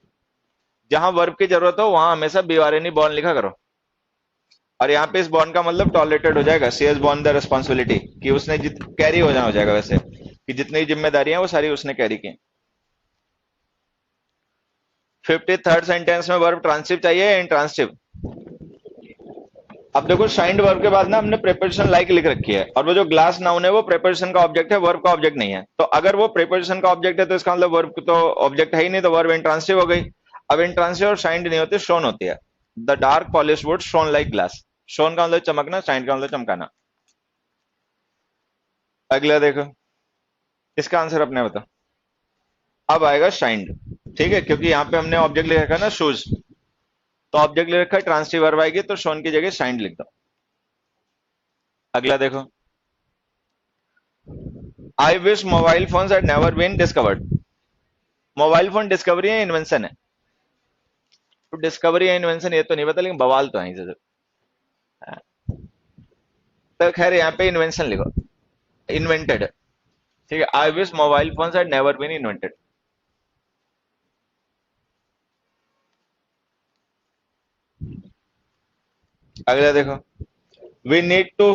जहां वर्ब की जरूरत हो वहां हमेशा B R N E bond लिखा करो। और यहाँ पे इस बॉन्ड का मतलब टॉलरेटेड हो जाएगा, C S bond the responsibility, कि उसने कैरी हो जाएगा वैसे, कि जितनी जिम्मेदारियां वो सारी उसने कैरी की। 53rd सेंटेंस में वर्ब ट्रांसिटिव चाहिए या इंट्रांसिटिव। अब देखो साइंड वर्ब के बाद ना हमने प्रेपोजिशन लाइक लिख रखी है, और वो जो ग्लास नाउन है वो प्रेपोजिशन का ऑब्जेक्ट है, वर्ब का ऑब्जेक्ट नहीं है। तो अगर वो प्रेपोजिशन का ऑब्जेक्ट है तो इसका मतलब वर्ब तो ऑब्जेक्ट है ही नहीं, तो वर्ब इंट्रांसिटिव हो गई। अब इंट्रांसिटिव और साइंड नहीं होती, शोन होती है। The dark polish would shown like glass. Shown का मतलब चमकना, साइंड का मतलब चमकाना। अगला देखो, इसका आंसर अपने बताओ। अब आएगा शाइंड, ठीक है, क्योंकि यहाँ पे हमने ऑब्जेक्ट लिख रखा है ना शूज, तो ऑब्जेक्ट लिख रखा है ट्रांसिटिव वर्ब आएगी, तो शोन की जगह शाइंड लिख दो। अगला देखो, I wish mobile phones had never been discovered. Mobile phone discovery है इन्वेंशन है। तो डिस्कवरी या इन्वेंशन ये तो नहीं पता, लेकिन बवाल तो है से। तो खैर यहाँ पे इन्वेंशन लिखो, इन्वेंटेड। ठीक है, I wish mobile phones had never been invented. अगला देखो, we need to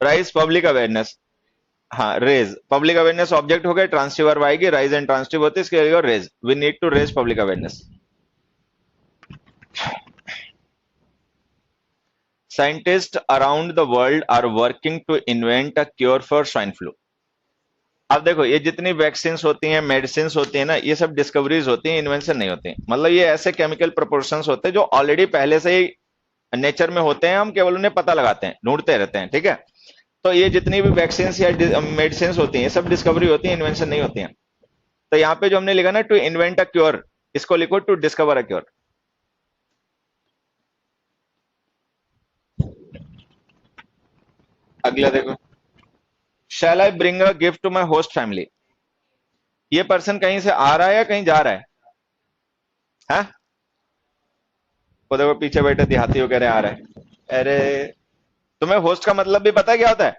rise public awareness. हाँ, रेज पब्लिक अवेयरनेस ऑब्जेक्ट हो गए, ट्रांसिटिव वर्ब आएगी, राइज एंड ट्रांसिटिव होती है, इसके लिए raise. We need to raise public awareness. Scientist around the world are working to invent a cure for swine flu. अब देखो ये जितनी वैक्सीन होती हैं, मेडिसिन होती है ना, ये सब डिस्कवरीज होती हैं, इन्वेंशन नहीं होती। मतलब ये ऐसे केमिकल प्रोपोर्शंस होते हैं जो ऑलरेडी पहले से ही नेचर में होते हैं, हम केवल उन्हें पता लगाते हैं, ढूंढते रहते हैं, ठीक है। तो ये जितनी भी वैक्सीन या मेडिसिन होती हैं, ये सब डिस्कवरी होती है, इन्वेंशन नहीं होती हैं। तो यहाँ पे जो हमने लिखा ना टू इन्वेंट अ क्योर, इसको लिखो टू डिस्कवर अ क्योर। अगला देखो, shall I bring a gift to my host family. ये पर्सन कहीं से आ रहा है या कहीं जा रहा है? हाँ, वो देखो पीछे बैठे देहाती हो कह रहे आ रहा है। अरे, तुम्हें होस्ट का मतलब भी पता है क्या होता है?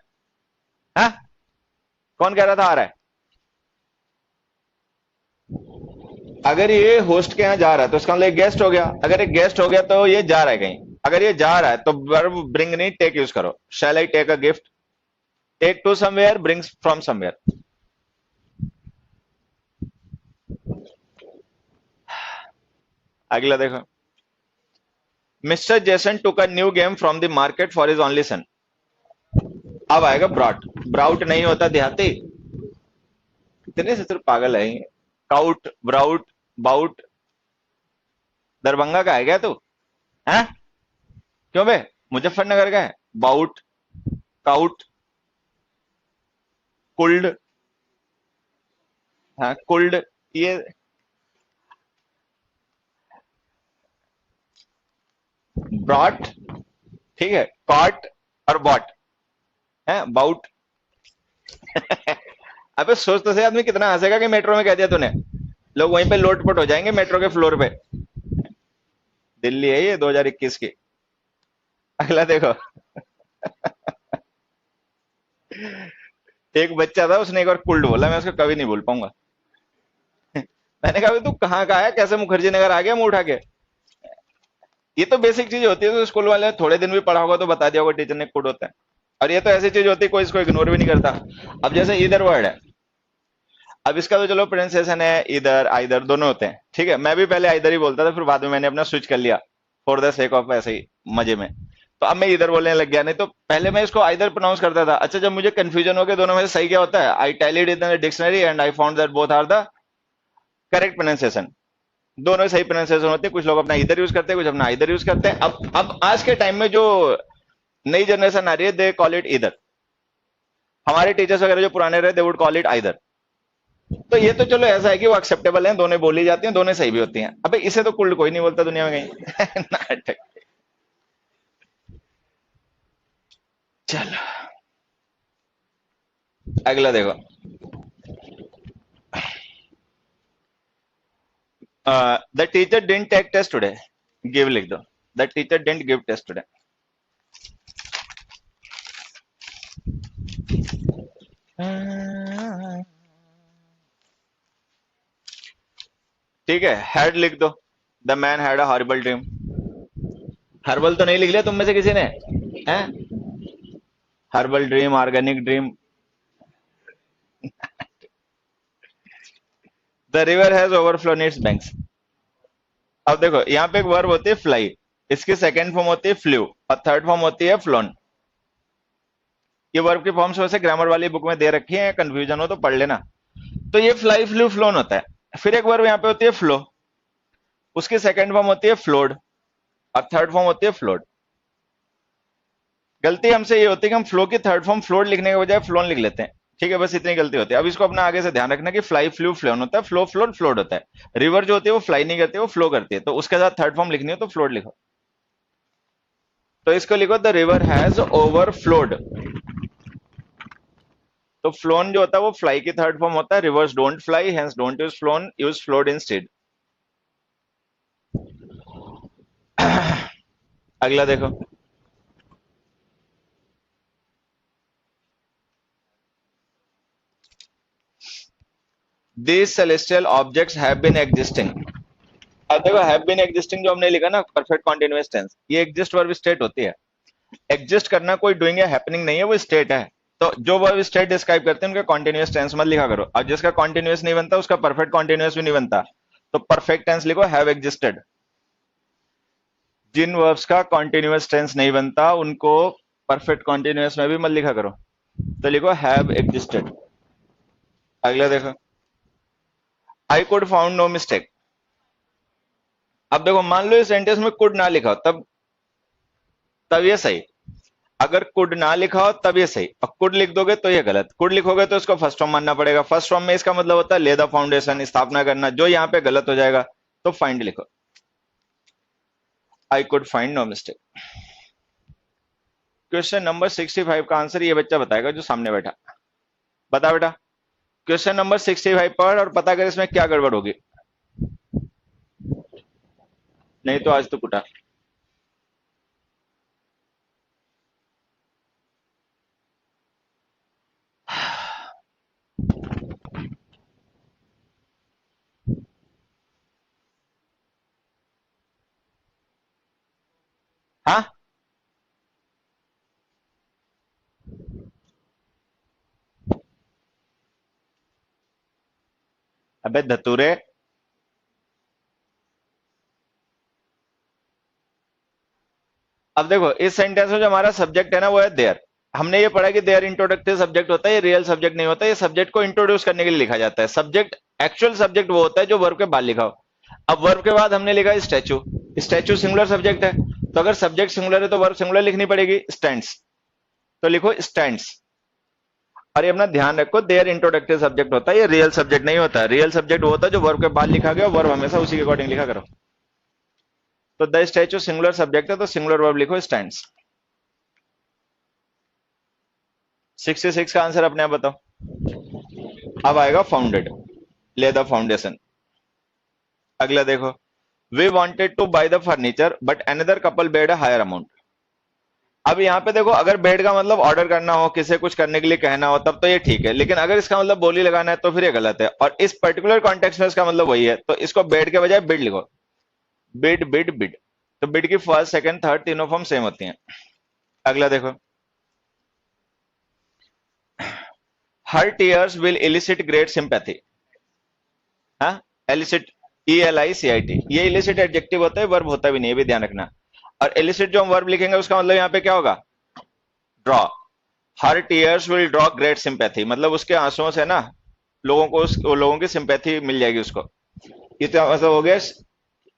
हाँ, कौन कह रहा था आ रहा है? अगर ये होस्ट के यहाँ जा रहा है तो इसका मतलब गेस्ट हो गया। अगर एक गेस्ट हो गया तो ये जा रहा है कहीं। अगर ये जा रहा है तो वर्ब ब्रिंग नहीं, टेक यूज करो। Shall I take a gift, take to somewhere, brings from somewhere. अगला देखो, mister Jason took a new game from the market for his only son. अब आएगा ब्रॉट। ब्राउट नहीं होता देहाती, इतने से सिर्फ पागल है। काउट, ब्राउट, बाउट, दरभंगा का है क्या तू? है, क्यों बे, मुजफ्फरनगर का है? बाउट, काउट, कुल्ड, हाँ कुल्ड, ये ब्रॉट, ठीक है, कॉट और बॉट है, बाउट। अबे सोच तो सही, आदमी कितना हंसेगा कि मेट्रो में कह दिया तूने, लोग वहीं पे लोटपोट हो जाएंगे मेट्रो के फ्लोर पे। दिल्ली है ये 2021 की। अगला देखो, एक बच्चा था, उसने एक बार कुल्ड बोला, मैं उसको कभी नहीं भूल पाऊंगा। मैंने कहा तू कहाँ का है, कैसे मुखर्जी नगर आ गया मुंह उठा के। ये तो बेसिक चीज होती है, तो स्कूल वाले ने थोड़े दिन भी पढ़ा होगा तो बता दिया होगा टीचर ने कुड होता है। और ये तो ऐसी चीज होती है कोई इसको इग्नोर भी नहीं करता। अब जैसे इधर वर्ड है, अब इसका तो चलो प्रोनाउंसिएशन है इधर आइदर दोनों होते हैं, ठीक है, मैं भी पहले आइदर ही बोलता था, फिर बाद में मैंने अपना स्विच कर लिया फॉर द सेक ऑफ ऐसे ही मजे में। तो अब मैं इधर बोलने लग गया, नहीं तो पहले मैं इसको आइदर प्रोनाउंस करता था। अच्छा, जब मुझे कंफ्यूजन हो गया दोनों में से सही क्या होता है, I tallied in the dictionary and I found that both are the correct pronunciation. दोनों सही प्रोनाउंसिएशन होते हैं, कुछ लोग अपना इधर यूज करते हैं, कुछ अपना इधर यूज करते हैं। अब आज के टाइम में जो नई जनरेशन आ रही है, दे कॉल इट इधर। हमारे टीचर्स वगैरह जो पुराने रहे, they would call it either. तो ये तो चलो ऐसा है कि वो एक्सेप्टेबल है, दोनों बोली जाती हैं, दोनों सही भी होती हैं। अबे इसे तो कुल्ड कोई नहीं बोलता दुनिया में कहीं। नाटक। चलो अगला देखो, the teacher didn't take test today, give लिख दो, the teacher didn't give test today. ठीक है, हैड लिख दो, the man had a horrible dream. Herbal तो नहीं लिख लिया तुम में से किसी ने, हैं? Herbal dream, organic dream. The river has overflown its banks. अब देखो यहाँ पे एक वर्ब होती है फ्लाई, इसकी सेकंड फॉर्म होती है फ्लू और थर्ड फॉर्म होती है फ्लोन। ये वर्ब की फॉर्म्स वैसे ग्रामर वाली बुक में दे रखी है, कंफ्यूजन हो तो पढ़ लेना। तो ये फ्लाई फ्लू फ्लोन होता है। फिर एक वर्ब यहाँ पे होती है फ्लो, उसकी सेकंड फॉर्म होती है फ्लोड और थर्ड फॉर्म होती है फ्लोड। गलती हमसे ये होती है कि हम फ्लो की थर्ड फॉर्म फ्लोड लिखने के बजाय फ्लोन लिख लेते हैं, ठीक है, बस इतनी गलती होती है। अब इसको अपना आगे से ध्यान रखना कि फ्लाई फ्लू फ्लोन होता है, फ्लो फ्लोड फ्लोड होता है। रिवर जो होती है वो फ्लाई नहीं करती, वो फ्लो करती है, तो उसके साथ थर्ड फॉर्म लिखनी हो तो फ्लोड लिखो। तो इसको लिखो, द रिवर हैज ओवरफ्लोड। तो फ्लोन जो होता है वो फ्लाई की थर्ड फॉर्म होता है, reverse don't fly, hence don't use phloem, use flowed instead. अगला देखो, these celestial objects have been existing। अब देखो हैव बीन एग्जिस्टिंग जो हमने लिखा ना, परफेक्ट कॉन्टिन्यूअस टेंस, ये एग्जिस्ट वर्ब स्टेट होती है। एग्जिस्ट करना कोई डूइंग या हैपनिंग नहीं है, वो स्टेट है। तो जो वर्ब स्टेट डिस्क्राइब करते हैं उनका कॉन्टिन्यूअस टेंस मत लिखा करो, और जिसका कॉन्टिन्यूअस नहीं बनता उसका परफेक्ट कॉन्टिन्यूअस भी नहीं बनता। तो परफेक्ट टेंस लिखो हैव एग्जिस्टेड। जिन वर्ब्स का कॉन्टिन्यूअस टेंस नहीं बनता उनको परफेक्ट कॉन्टिन्यूअस में भी मत लिखा करो, तो लिखो हैव एग्जिस्टेड। अगला देखो, I could found no mistake. अब देखो मान लो इस सेंटेंस में कुड ना लिखा हो, तब तब ये सही। अगर कुड ना लिखा हो तब ये सही, और कुड लिख दोगे तो ये गलत। कुड लिखोगे तो इसको फर्स्ट फॉर्म मानना पड़ेगा। फर्स्ट फॉर्म में इसका मतलब होता है ले द फाउंडेशन, स्थापना करना, जो यहाँ पे गलत हो जाएगा। तो फाइंड लिखो, I could find no mistake. Question number 65 का आंसर ये बच्चा बताएगा जो सामने बैठा। बता बेटा, क्वेश्चन नंबर 65 पढ़ और पता कर इसमें क्या गड़बड़ होगी, नहीं तो आज तो कुटा। हाँ, अबे धतूरे, अब देखो इस सेंटेंस में जो हमारा सब्जेक्ट है ना वो है देयर। हमने ये पढ़ा कि देयर इंट्रोडक्टिव सब्जेक्ट होता है, ये रियल सब्जेक्ट नहीं होता, ये सब्जेक्ट को इंट्रोड्यूस करने के लिए लिखा जाता है। सब्जेक्ट, एक्चुअल सब्जेक्ट वो होता है जो वर्ब के बाद लिखा हो। अब वर्ब के बाद हमने लिखा स्टैचू, स्टैचू सिंगुलर सब्जेक्ट है, तो अगर सब्जेक्ट सिंगुलर है तो वर्ब सिंगुलर लिखनी पड़ेगी, स्टैंड्स। तो लिखो स्टैंड्स। और ये अपना ध्यान रखो, देयर इंट्रोडक्टिव सब्जेक्ट होता है, ये रियल सब्जेक्ट नहीं होता। रियल सब्जेक्ट वो होता है जो वर्ब के बाद लिखा गया, वर्ब हमेशा उसी के अकॉर्डिंग लिखा करो। तो द स्टैचू सिंगुलर सब्जेक्ट है, तो सिंगुलर वर्ब लिखो स्टैंड्स। 66 का आंसर अपने आप बताओ। अब आएगा फाउंडेड, ले द फाउंडेशन। अगला देखो, we wanted to buy the furniture but another couple bade a higher amount. अब यहाँ पे देखो, अगर बेड का मतलब ऑर्डर करना हो, किसी कुछ करने के लिए कहना हो, तब तो ये ठीक है, लेकिन अगर इसका मतलब बोली लगाना है तो फिर ये गलत है। और इस पर्टिकुलर कॉन्टेक्स्ट में इसका मतलब वही है, तो इसको बेड के बजाय बिड लिखो। Bid bid bid. तो बिड की फर्स्ट सेकंड थर्ड तीनों फॉर्म सेम होती हैं। अगला देखो, हर tears will illicit great sympathy. हाँ, एलिसिट, ELICIT, ये इलिसिट एडजेक्टिव होता है, वर्ब होता भी नहीं है, भी ध्यान रखना। और एलिसिट जो हम वर्ब लिखेंगे उसका मतलब यहाँ पे क्या होगा, draw. Her tears will draw great sympathy, मतलब उसके आंसुओं से ना लोगों को लोगों की सिंपैथी मिल जाएगी उसको। ये तो मतलब हो गया,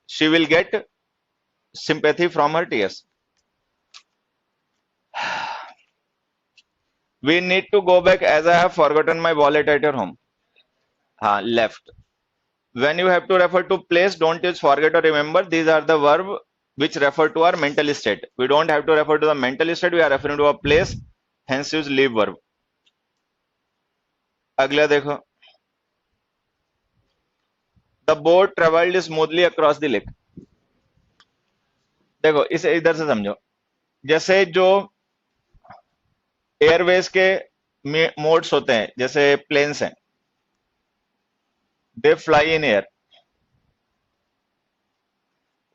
she will get sympathy from her tears. We need to go back as I have forgotten my wallet at your home. हाँ, left. When you have to refer to place, don't use forget or remember. These are the verb which refer to our mental state. We don't have to refer to the mental state. We are referring to a place. Hence use leave verb. अगला देखो, the boat traveled smoothly across the lake. देखो इसे इधर से समझो, जैसे जो Airways के मोड्स होते हैं, जैसे प्लेन्स हैं, they fly in air.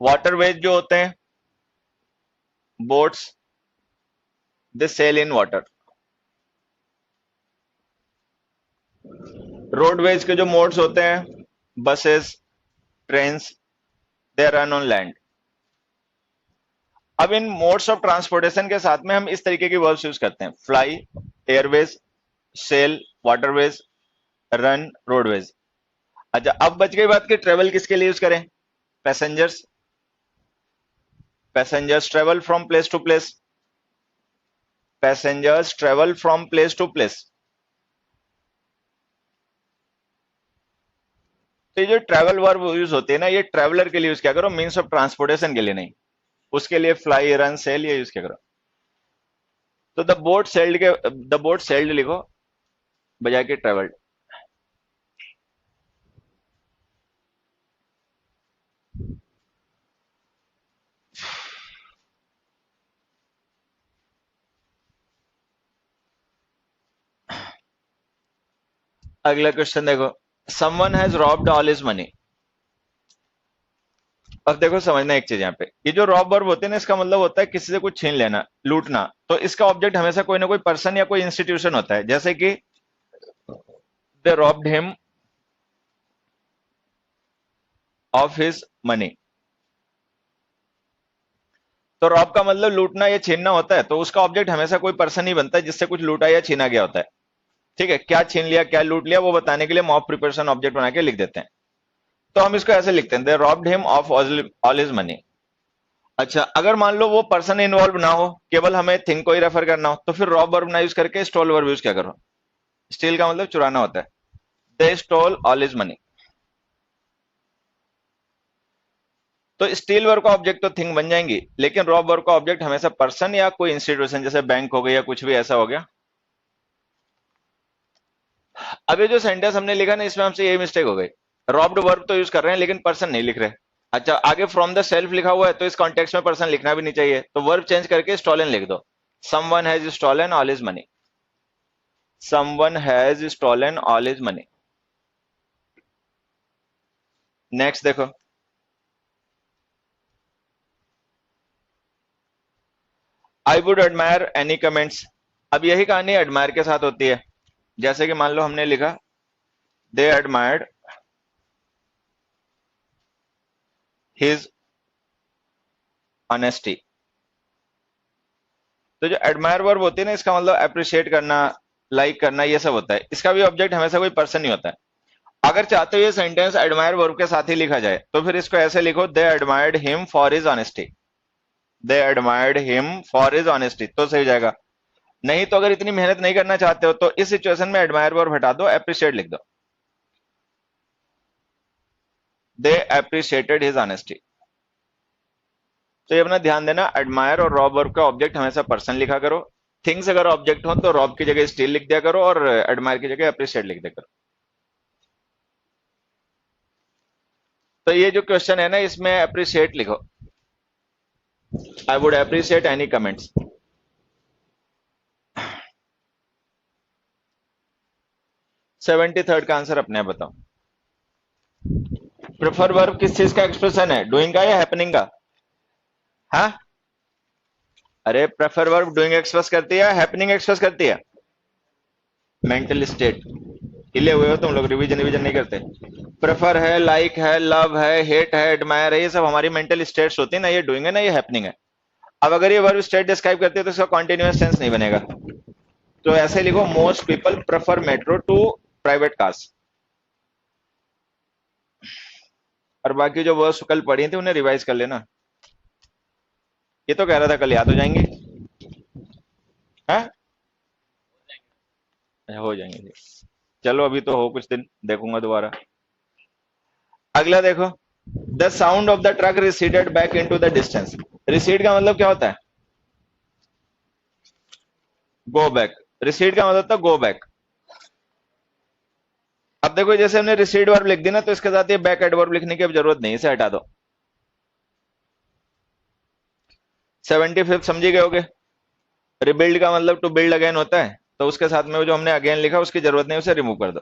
Waterways जो होते हैं, boats, they sell in water. Roadways के जो मोड्स होते हैं, buses, trains, they run on land. अब इन मोड्स ऑफ ट्रांसपोर्टेशन के साथ में हम इस तरीके की वर्ब्स यूज करते हैं, fly, airways, sail, waterways, run, roadways. अच्छा, अब बच गई बात कि ट्रेवल किसके लिए यूज करें, passengers. Passengers travel from place to place. Passengers travel from place to place. तो ये जो ट्रैवल वर्ब यूज होती है ना, ये ट्रैवलर के लिए यूज किया करो, मीन्स ऑफ ट्रांसपोर्टेशन के लिए नहीं। उसके लिए फ्लाई, रन, सेल ये यूज किया करो। तो द बोट सेल्ड के, द बोट सेल्ड लिखो बजाय के ट्रेवल्ड। अगला क्वेश्चन देखो, someone has robbed all his money. अब देखो समझना एक चीज, यहाँ पे ये जो रॉब वर्ब होते हैं ना, इसका मतलब होता है किसी से कुछ छीन लेना, लूटना। तो इसका ऑब्जेक्ट हमेशा कोई ना कोई पर्सन या कोई इंस्टीट्यूशन होता है, जैसे कि they robbed him of his money. तो रॉब का मतलब लूटना या छीनना होता है, तो उसका ऑब्जेक्ट हमेशा कोई पर्सन ही बनता है जिससे कुछ लूटा या छीना गया होता है। ठीक है, क्या छीन लिया क्या लूट लिया वो बताने के लिए हम ऑफ प्रिपरेशन ऑब्जेक्ट बना के लिख देते हैं। तो हम इसको ऐसे लिखते हैं, they robbed him of all his money. अच्छा, अगर मान लो वो पर्सन इन्वॉल्व ना हो, केवल हमें थिंग को ही रेफर करना हो, तो फिर रॉब वर्ब ना यूज करके स्टोल वर्ब यूज क्या करो। स्टील का मतलब चुराना होता है, दे स्टोल ऑल हिज मनी। तो स्टील वर्ब का ऑब्जेक्ट तो थिंग बन जाएंगी, लेकिन रॉब वर्ब का ऑब्जेक्ट हमेशा पर्सन या कोई इंस्टीट्यूशन, जैसे बैंक हो गया या कुछ भी ऐसा हो गया। अब ये जो सेंटेंस हमने लिखा ना, इसमें हमसे यही मिस्टेक हो गई, रॉब्ड वर्ब तो यूज कर रहे हैं लेकिन पर्सन नहीं लिख रहे। अच्छा, आगे फ्रॉम द सेल्फ लिखा हुआ है, तो इस कॉन्टेक्स्ट में पर्सन लिखना भी नहीं चाहिए, तो वर्ब चेंज करके स्टॉलन लिख दो। Someone has stolen all his money. Someone has stolen all his money. Next देखो, I would admire any comments. अब यही कहानी एडमायर के साथ होती है, जैसे कि मान लो हमने लिखा दे एडमायर्ड हिज ऑनेस्टी। तो जो एडमायर वर्ब होती है ना, इसका मतलब अप्रिशिएट करना, लाइक करना, ये सब होता है। इसका भी ऑब्जेक्ट हमेशा कोई पर्सन नहीं होता है। अगर चाहते हो ये सेंटेंस एडमायर वर्ब के साथ ही लिखा जाए, तो फिर इसको ऐसे लिखो, they admired him for his honesty. They admired him for his honesty, तो सही हो जाएगा। नहीं तो अगर इतनी मेहनत नहीं करना चाहते हो तो इस सिचुएशन में एडमायर वर्ब हटा दो, एप्रिशिएट लिख दो। दे एप्रिशिएटेड हिज ऑनेस्टी। तो ये अपना ध्यान देना, एडमायर और रॉब वर्ब का ऑब्जेक्ट हमेशा पर्सन लिखा करो। थिंग्स अगर ऑब्जेक्ट हो तो रॉब की जगह स्टिल लिख दिया करो और एडमायर की जगह अप्रिशिएट लिख दिया करो। तो ये जो क्वेश्चन है ना, इसमें अप्रिशिएट लिखो। I would appreciate any comments. 73rd का आंसर अपने आप बताओ। प्रेफर वर्ब किस चीज का एक्सप्रेशन है, डूइंग का या हैपनिंग का? हाँ, अरे प्रेफर वर्ब डूइंग एक्सप्रेस करती है, हैपनिंग एक्सप्रेस करती है? Mental state. हिले हुए हो तुम लोग, रिवीजन रिवीजन नहीं करते। प्रेफर है, लाइक है, लव है, हेट है, एडमायर है, ये सब हमारी मेंटल स्टेट्स होती है ना, ये डूइंग है ना, ये हैपनिंग है। अब अगर ये वर्ब स्टेट डिस्क्राइब करती है तो इसका कॉन्टिन्यूअस टेंस नहीं बनेगा। तो ऐसे लिखो, most people prefer metro to private cars. और बाकी जो वर्ड्स कल पढ़ी थी उन्हें रिवाइज कर लेना। ये तो कह रहा था कल याद हो जाएंगे। हाँ, हो जाएंगे। चलो अभी तो हो कुछ दिन, देखूंगा दोबारा। अगला देखो, the sound of the truck receded back into the distance. Recede का मतलब क्या होता है? Go back. रिसीड का मतलब था गो बैक। अब देखो जैसे हमने रिसीड वर्ब लिख दी ना, तो इसके साथ ये बैक एडवर्ब लिखने की अब जरूरत नहीं, इसे हटा दो। 75 समझी गए होगे? रिबिल्ड का मतलब टू बिल्ड अगेन होता है, तो उसके साथ में वो जो हमने अगेन लिखा उसकी जरूरत नहीं, उसे रिमूव कर दो।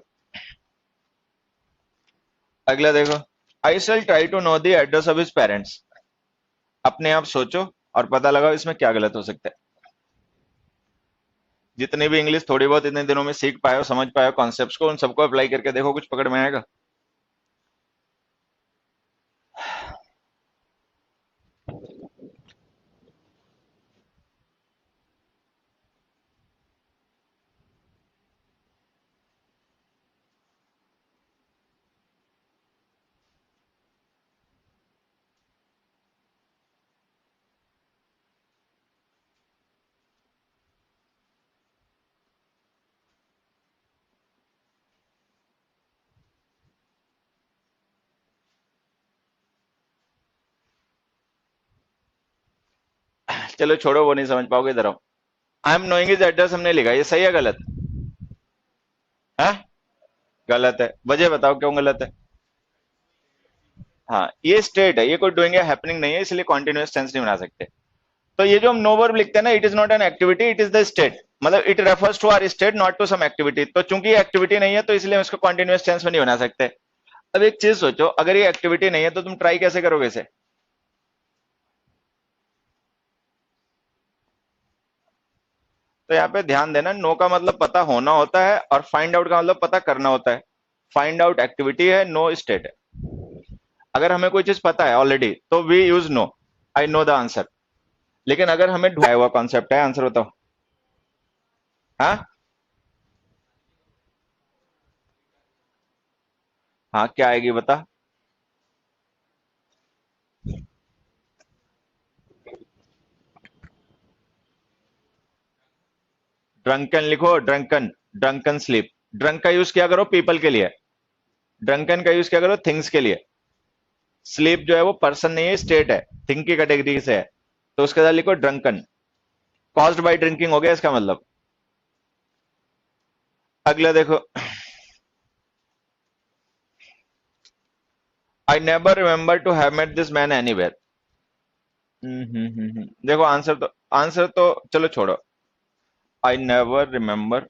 अगला देखो, I shall try to know the address of his parents. अपने आप सोचो और पता लगाओ इसमें क्या गलत हो सकता है। जितनी भी इंग्लिश थोड़ी बहुत इतने दिनों में सीख पाए हो, समझ पाए हो कॉन्सेप्ट्स को, उन सबको अप्लाई करके देखो, कुछ पकड़ में आएगा। चलो छोड़ो, वो नहीं समझ पाओगे, इधर आओ। I am knowing is address हमने लिखा, ये सही है गलत? है? गलत है। वजह बताओ क्यों गलत है? हाँ, ये स्टेट है, ये कोई डूइंग या हैपनिंग नहीं है, इसलिए कॉन्टिन्यूअस टेंस नहीं बना सकते। तो ये जो हम नो वर्ब लिखते हैं ना, it is not an activity, it is the state. मतलब it refers to our state, not to some activity. तो चूंकि ये एक्टिविटी नहीं है तो इसलिए हम इसको कॉन्टिन्यूअस टेंस में नहीं बना सकते। अब एक चीज सोचो, अगर ये एक्टिविटी नहीं है तो तुम ट्राई कैसे करोगे इसे? तो यहाँ पे ध्यान देना, नो का मतलब पता होना होता है और फाइंड आउट का मतलब पता करना होता है। फाइंड आउट एक्टिविटी है, नो स्टेट है। अगर हमें कोई चीज पता है ऑलरेडी तो we use know, I know the answer. लेकिन अगर हमें ढूंढा हुआ कॉन्सेप्ट है, आंसर बताओ। हाँ, हाँ क्या आएगी बता। ड्रंकन लिखो, ड्रंकन। Drunken sleep. ड्रंक का यूज क्या करो पीपल के लिए, ड्रंकन का यूज क्या करो थिंग्स के लिए। स्लीप जो है वो पर्सन नहीं है, स्टेट है, थिंग की कैटेगरी से है। तो उसके साथ लिखो ड्रंकन। कॉज्ड बाय ड्रिंकिंग हो गया इसका मतलब। अगला देखो, I never remember to have met this man anywhere. देखो आंसर तो चलो छोड़ो। I never remember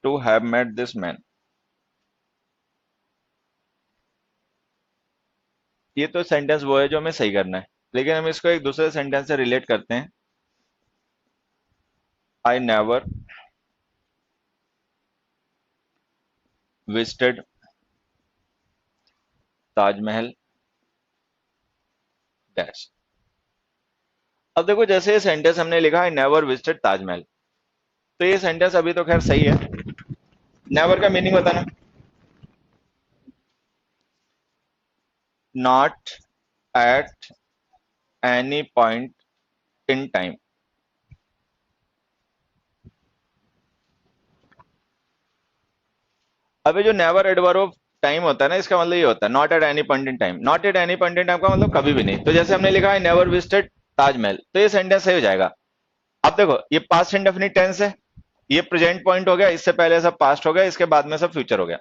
to have met this man, ये तो सेंटेंस वो है जो हमें सही करना है, लेकिन हम इसको एक दूसरे सेंटेंस से रिलेट करते हैं। I never visited Taj Mahal dash. अब देखो जैसे ये सेंटेंस हमने लिखा है नेवर विजिटेड ताजमहल, तो ये सेंटेंस अभी तो खैर सही है। नेवर का मीनिंग बताना। Not at any point in time. अभी जो नेवर एडवर्ब ऑफ टाइम होता है ना, इसका मतलब ये होता है not at any point in time. Not at any point in time का मतलब कभी भी नहीं। तो जैसे हमने लिखा है नेवर विजिटेड ताजमहल, तो ये सेंटेंस सही हो जाएगा। अब देखो ये पास्ट इंडेफिनिट टेंस है, ये प्रेजेंट पॉइंट हो गया, इससे पहले सब पास्ट हो गया, इसके बाद में सब फ्यूचर हो गया।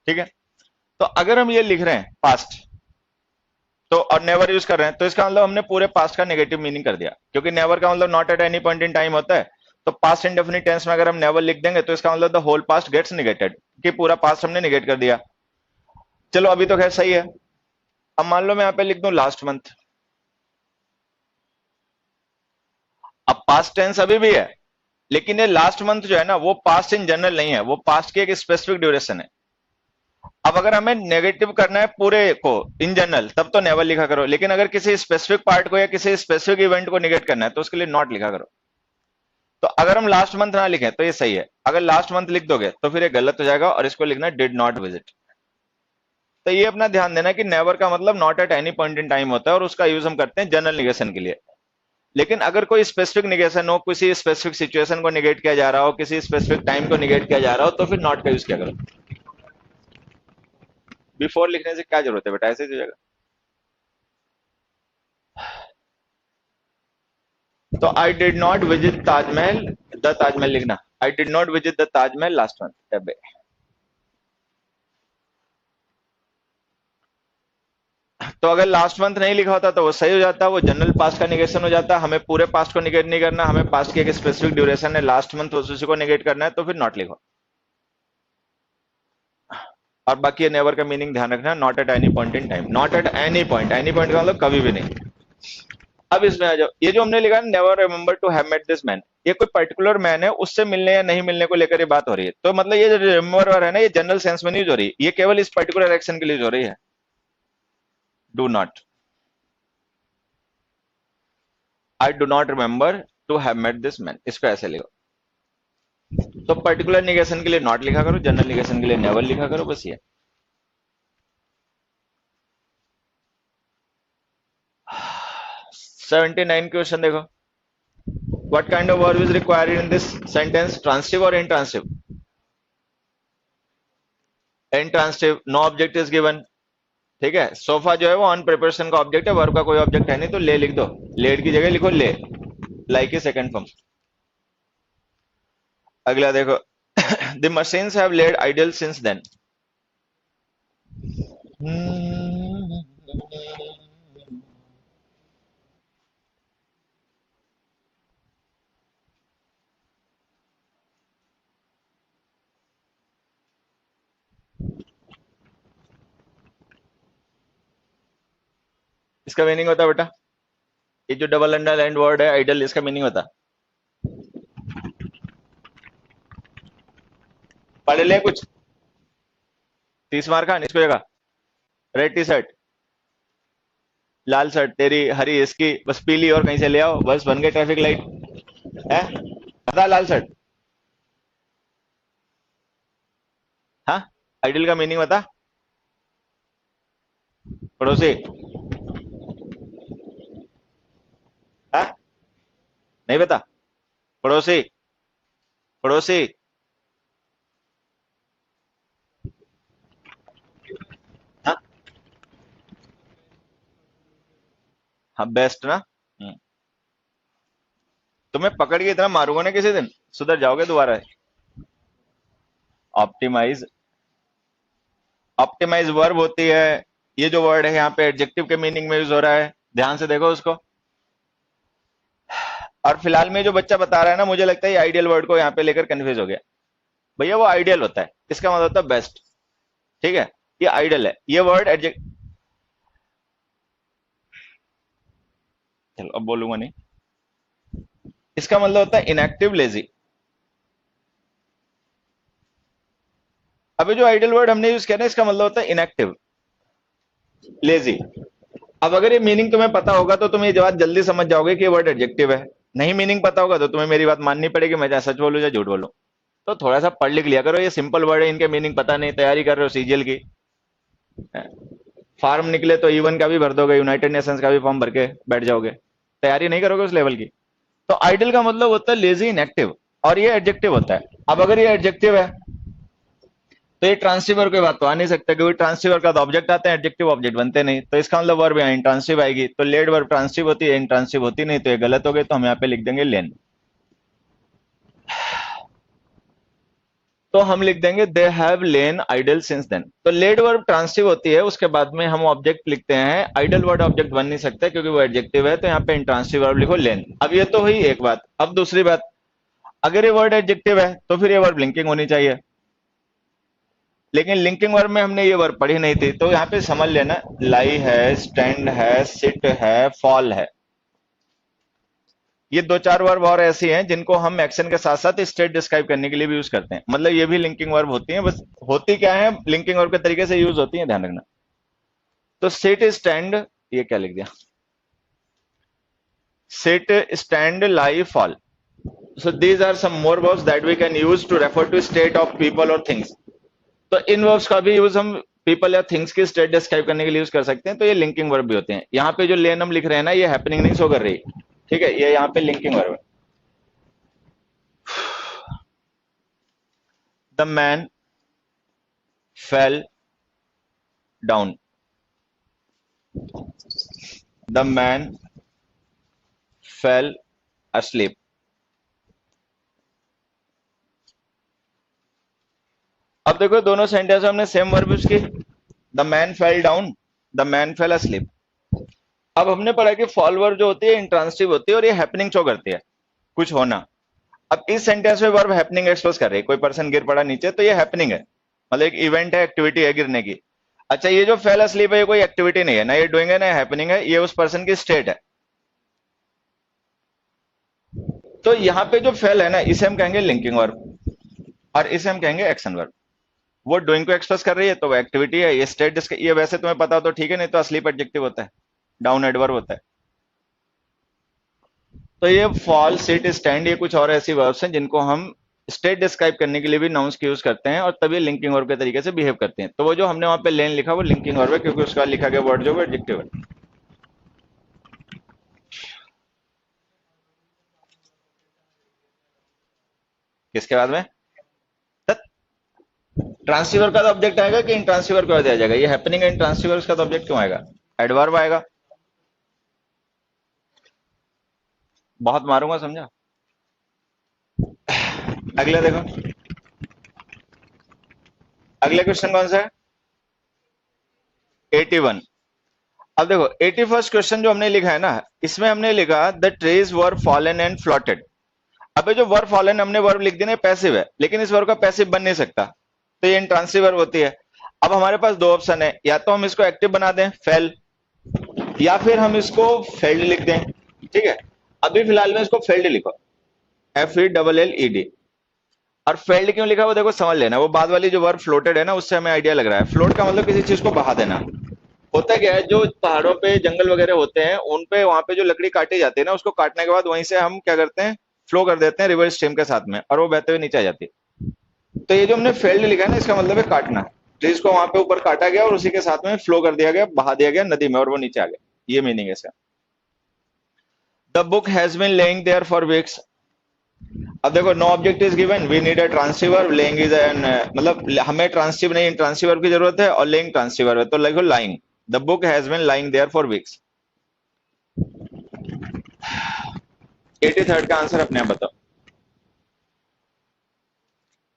ठीक है, तो अगर हम ये लिख रहे हैं पास्ट तो और नेवर यूज कर रहे हैं, तो इसका मतलब हमने पूरे पास्ट का नेगेटिव मीनिंग कर दिया, क्योंकि नेवर का मतलब not at any point in time होता है। तो पास्ट इंडेफिनिट टेंस में अगर हम नेवर लिख देंगे तो इसका मतलब the whole past gets negated, कि पूरा पास्ट हमने नेगेट कर दिया। चलो अभी तो खैर सही है। अब मान लो मैं यहाँ पे लिख दूं लास्ट मंथ। अब पास्ट टेंस अभी भी है, लेकिन ये लास्ट मंथ जो है ना वो पास्ट इन जनरल नहीं है, वो पास्ट की एक स्पेसिफिक ड्यूरेशन है। अब अगर हमें नेगेटिव करना है पूरे को इन जनरल, तब तो नेवर लिखा करो, लेकिन अगर किसी स्पेसिफिक पार्ट को या किसी स्पेसिफिक इवेंट को निगेट करना है तो उसके लिए नॉट लिखा करो। तो अगर हम लास्ट मंथ ना लिखें तो ये सही है, अगर लास्ट मंथ लिख दोगे तो फिर ये गलत हो जाएगा और इसको लिखना डिड नॉट विजिट। तो ये अपना ध्यान देना कि नेवर का मतलब not at any point in time होता है और उसका यूज हम करते हैं जनरल निगेशन के लिए। लेकिन अगर कोई स्पेसिफिक निगेशन हो, किसी स्पेसिफिक सिचुएशन को निगेट किया जा रहा हो, किसी स्पेसिफिक टाइम को निगेट किया जा रहा हो, तो फिर नॉट का यूज किया करो। बिफोर लिखने से क्या जरूरत है बेटा, ऐसे ही हो जाएगा। तो I did not visit Taj Mahal, the Taj Mahal लिखना, I did not visit the Taj Mahal last month. तो अगर लास्ट मंथ नहीं लिखा होता तो वो सही हो जाता, वो जनरल पास्ट का निगेशन हो जाता। हमें पूरे पास्ट को निगेट नहीं करना, हमें पास्ट की एक स्पेसिफिक ड्यूरेशन है, लास्ट मंथ उसी को निगेट करना है, तो फिर नॉट लिखो। और बाकी नेवर का मीनिंग ध्यान रखना, not at any point in time, not at any point, any point का मतलब कभी भी नहीं। अब इसमें आ जाओ, ये जो हमने लिखा never remember to have met this man, ये कोई पर्टिकुलर मैन है, उससे मिलने या नहीं मिलने को लेकर ये बात हो रही है। तो मतलब ये जो रिमेंबर है ना, ये जनरल सेंस में नहीं हो रही, ये केवल इस पर्टिकुलर एक्शन के लिए हो रही है। Do not, I do not remember to have met this man, इसको ऐसे लिखो। तो पर्टिकुलर निगेशन के लिए नॉट लिखा करो, जनरल निगेशन के लिए नेवर लिखा करो, बस ये। 79 क्वेश्चन देखो, what kind of verb is required in this sentence, transitive और intransitive? Intransitive, no object is given. ठीक है, सोफा जो है वो ऑन प्रिपरेशन का ऑब्जेक्ट है, वर्ब का कोई ऑब्जेक्ट है नहीं, तो ले लिख दो, लेट की जगह लिखो ले, लाइक ए सेकंड फॉर्म। अगला देखो, the machines have laid idle since then. इसका मीनिंग होता है बेटा, ये जो डबल अंडरलाइन वर्ड है आइडल, इसका मीनिंग होता, पढ़ ले कुछ। 30 मार्क का इसको जगह, रेड टी शर्ट, लाल शर्ट तेरी, हरी इसकी, बस पीली और कहीं से ले आओ, बस बन गए ट्रैफिक लाइट है। बता लाल शर्ट, हाँ, आइडल का मीनिंग बता पड़ोसी, हाँ नहीं बता, पड़ोसी, पड़ोसी, हाँ हाँ बेस्ट ना। तुम्हें पकड़ के इतना मारूंगा ना किसी दिन, सुधर जाओगे दोबारा। ऑप्टिमाइज, ऑप्टिमाइज वर्ब होती है, ये जो वर्ड है यहाँ पे एडजेक्टिव के मीनिंग में यूज हो रहा है, ध्यान से देखो उसको। और फिलहाल में जो बच्चा बता रहा है ना, मुझे लगता है ये आइडियल वर्ड को यहाँ पे लेकर कंफ्यूज हो गया। भैया वो आइडियल होता है, इसका मतलब होता है बेस्ट। ठीक है, ये आइडियल है, ये वर्ड एडजेक्ट, चलो अब बोलूंगा नहीं। इसका मतलब होता है इनएक्टिव, लेजी। अभी जो आइडियल वर्ड हमने यूज किया ना, इसका मतलब होता है इनएक्टिव, लेजी। अब अगर ये मीनिंग तुम्हें पता होगा तो तुम ये बात जल्दी समझ जाओगे कि ये वर्ड एडजेक्टिव है। नहीं मीनिंग पता होगा तो तुम्हें मेरी बात माननी पड़ेगी, मैं चाहे सच बोलूं या झूठ बोलूं। तो थोड़ा सा पढ़ लिख लिया करो, ये सिंपल वर्ड है, इनके मीनिंग पता नहीं, तैयारी कर रहे हो सीजीएल की। फॉर्म निकले तो E1 का भी भर दोगे, यूनाइटेड नेशंस का भी फॉर्म भर के बैठ जाओगे, तैयारी नहीं करोगे उस लेवल की। तो आइडल का मतलब होता है लेजी, इनएक्टिव, और ये एडजेक्टिव होता है। अब अगर ये एडजेक्टिव है तो ये ट्रांसिटिव के बाद तो आ नहीं सकता, क्योंकि ट्रांसिटिव का तो ऑब्जेक्ट आते हैं, एडजेक्टिव ऑब्जेक्ट बनते नहीं। तो इसका मतलब वर्ब यहाँ इंट्रांसिटिव आएगी, तो लेड वर्ब ट्रांसिटिव होती है, इंट्रांसिटिव होती नहीं, तो ये गलत हो गई। तो हम यहाँ पे लिख देंगे लेन। तो हम लिख देंगे they have lain idle since then. तो लेड वर्ब ट्रांसिटिव होती है, उसके बाद में हम ऑब्जेक्ट लिखते हैं। आइडल वर्ड ऑब्जेक्ट बन नहीं सकता क्योंकि वो एडजेक्टिव है, तो यहाँ पे इंट्रांसिटिव वर्ब लिखो लेन। अब ये तो हुई एक बात। अब दूसरी बात, अगर ये वर्ड एडजेक्टिव है तो फिर ये वर्ब लिंकिंग होनी चाहिए, लेकिन लिंकिंग वर्ब में हमने ये वर्ब पढ़ी नहीं थी, तो यहाँ पे समझ लेना लाई है, स्टैंड है, सिट है, फॉल है। ये दो चार वर्ब और ऐसी हैं जिनको हम एक्शन के साथ साथ स्टेट डिस्क्राइब करने के लिए भी यूज करते हैं। मतलब ये भी लिंकिंग वर्ब होती हैं, बस होती क्या है, लिंकिंग वर्ब के तरीके से यूज होती है, ध्यान रखना। तो सिट, स्टैंड, ये क्या लिख दिया, sit, stand, lie, fall. So these are some more verbs that we can use to refer to state of people or things. तो इन वर्ब्स का भी यूज हम पीपल या थिंग्स की स्टेट डिस्क्राइब करने के लिए यूज कर सकते हैं। तो ये लिंकिंग वर्ब भी होते हैं। यहाँ पे जो लेन हम लिख रहे हैं ना, ये हैपनिंग नहीं शो कर रही, ठीक है, ये यहाँ पे लिंकिंग वर्ब है। The man fell down, the man fail asleep। अब देखो दोनों सेंटेंस में हमने सेम वर्ब यूज की, the man fell down, the man fail asleep। अब हमने पढ़ा कि फॉल वर्ब जो होती है इंट्रांसिटिव होती है और ये हैपनिंग शो करती है, कुछ होना। अब इस सेंटेंस में वर्ब हैपनिंग एक्सप्रेस कर रही है, कोई पर्सन गिर पड़ा नीचे तो ये हैपनिंग है, मतलब एक इवेंट है, एक्टिविटी है गिरने की। अच्छा, ये जो फेल asleep है ये कोई एक्टिविटी नहीं है, ना ये डूइंग है ना हैपनिंग है, ये उस पर्सन की स्टेट है। तो यहाँ पे जो फेल है ना, इसे हम कहेंगे लिंकिंग वर्ब और इसे हम कहेंगे एक्शन वर्ब। वो डूइंग को एक्सप्रेस कर रही है तो वो एक्टिविटी है, ये स्टेट ये वैसे तुम्हें पता हो तो ठीक है, नहीं तो asleep एडजेक्टिव होता है, डाउन एडवर्ब होता है। तो ये फॉल, सिट, स्टैंड, ये कुछ और ऐसी वर्ब्स हैं जिनको हम स्टेट डिस्क्राइब करने के लिए भी नाउन्स की यूज करते हैं और तभी लिंकिंग वर्ब के तरीके से बिहेव करते हैं। तो वो जो हमने वहां पे लेन लिखा वो लिंकिंग वर्ब है, क्योंकि उसका लिखा गया वर्ड जो है एडजेक्टिव है। किसके बाद में ट्रांसफर का तो ऑब्जेक्ट आएगा कि इंट्रांसफर को दिया जाएगा, ये हैपनिंग है, इंट्रांसफर का तो ऑब्जेक्ट क्यों आएगा, एडवर्ब आएगा। बहुत मारूंगा, समझा। अगला देखो, अगले क्वेश्चन कौन सा है, 81। अब देखो 81st क्वेश्चन जो हमने लिखा है ना, इसमें हमने लिखा the trees were fallen and floated. अब जो वर्ब फॉलन हमने वर्ब लिख दी ना, पैसिव है, लेकिन इस वर्ब का पैसिव बन नहीं सकता, तो ये इंट्रांसिव वर्ब होती है। अब हमारे पास दो ऑप्शन है, या तो हम इसको एक्टिव बना दें फेल, या फिर हम इसको फेल्ड लिख दें, ठीक है। अभी फिलहाल में इसको फेल्ड लिखो, FELLED। और फेल्ड क्यों लिखा वो देखो समझ लेना, वो बाद वाली जो वर्ब फ्लोटेड है ना, उससे हमें आइडिया लग रहा है। फ्लोट का मतलब किसी चीज को बहा देना होता है। क्या है, जो पहाड़ों पे जंगल वगैरह होते हैं उन पे वहां पे जो लकड़ी काटी जाती है ना, उसको काटने के बाद वहीं से हम क्या करते हैं, फ्लो कर देते हैं रिवर स्ट्रीम के साथ में, और वो बहते हुए नीचे आ जाती है। तो ये जो हमने फेल्ड लिखा है ना, इसका मतलब है काटना। ट्रीज को वहां पे ऊपर काटा गया और उसी के साथ में फ्लो कर दिया गया, बहा दिया गया नदी में, और वो नीचे आ गया, ये मीनिंग है इसका। The book has been laying there for weeks. अब देखो no object is given, we need a transitive verb, laying is an, मतलब हमें ट्रांसिटिव नहीं ट्रांसिटिव वर्ब की जरूरत है, और लेइंग ट्रांसिटिव वर्ब है, तो लिखो lying, the book has been lying there for weeks. 83rd का आंसर अपने आप बताओ,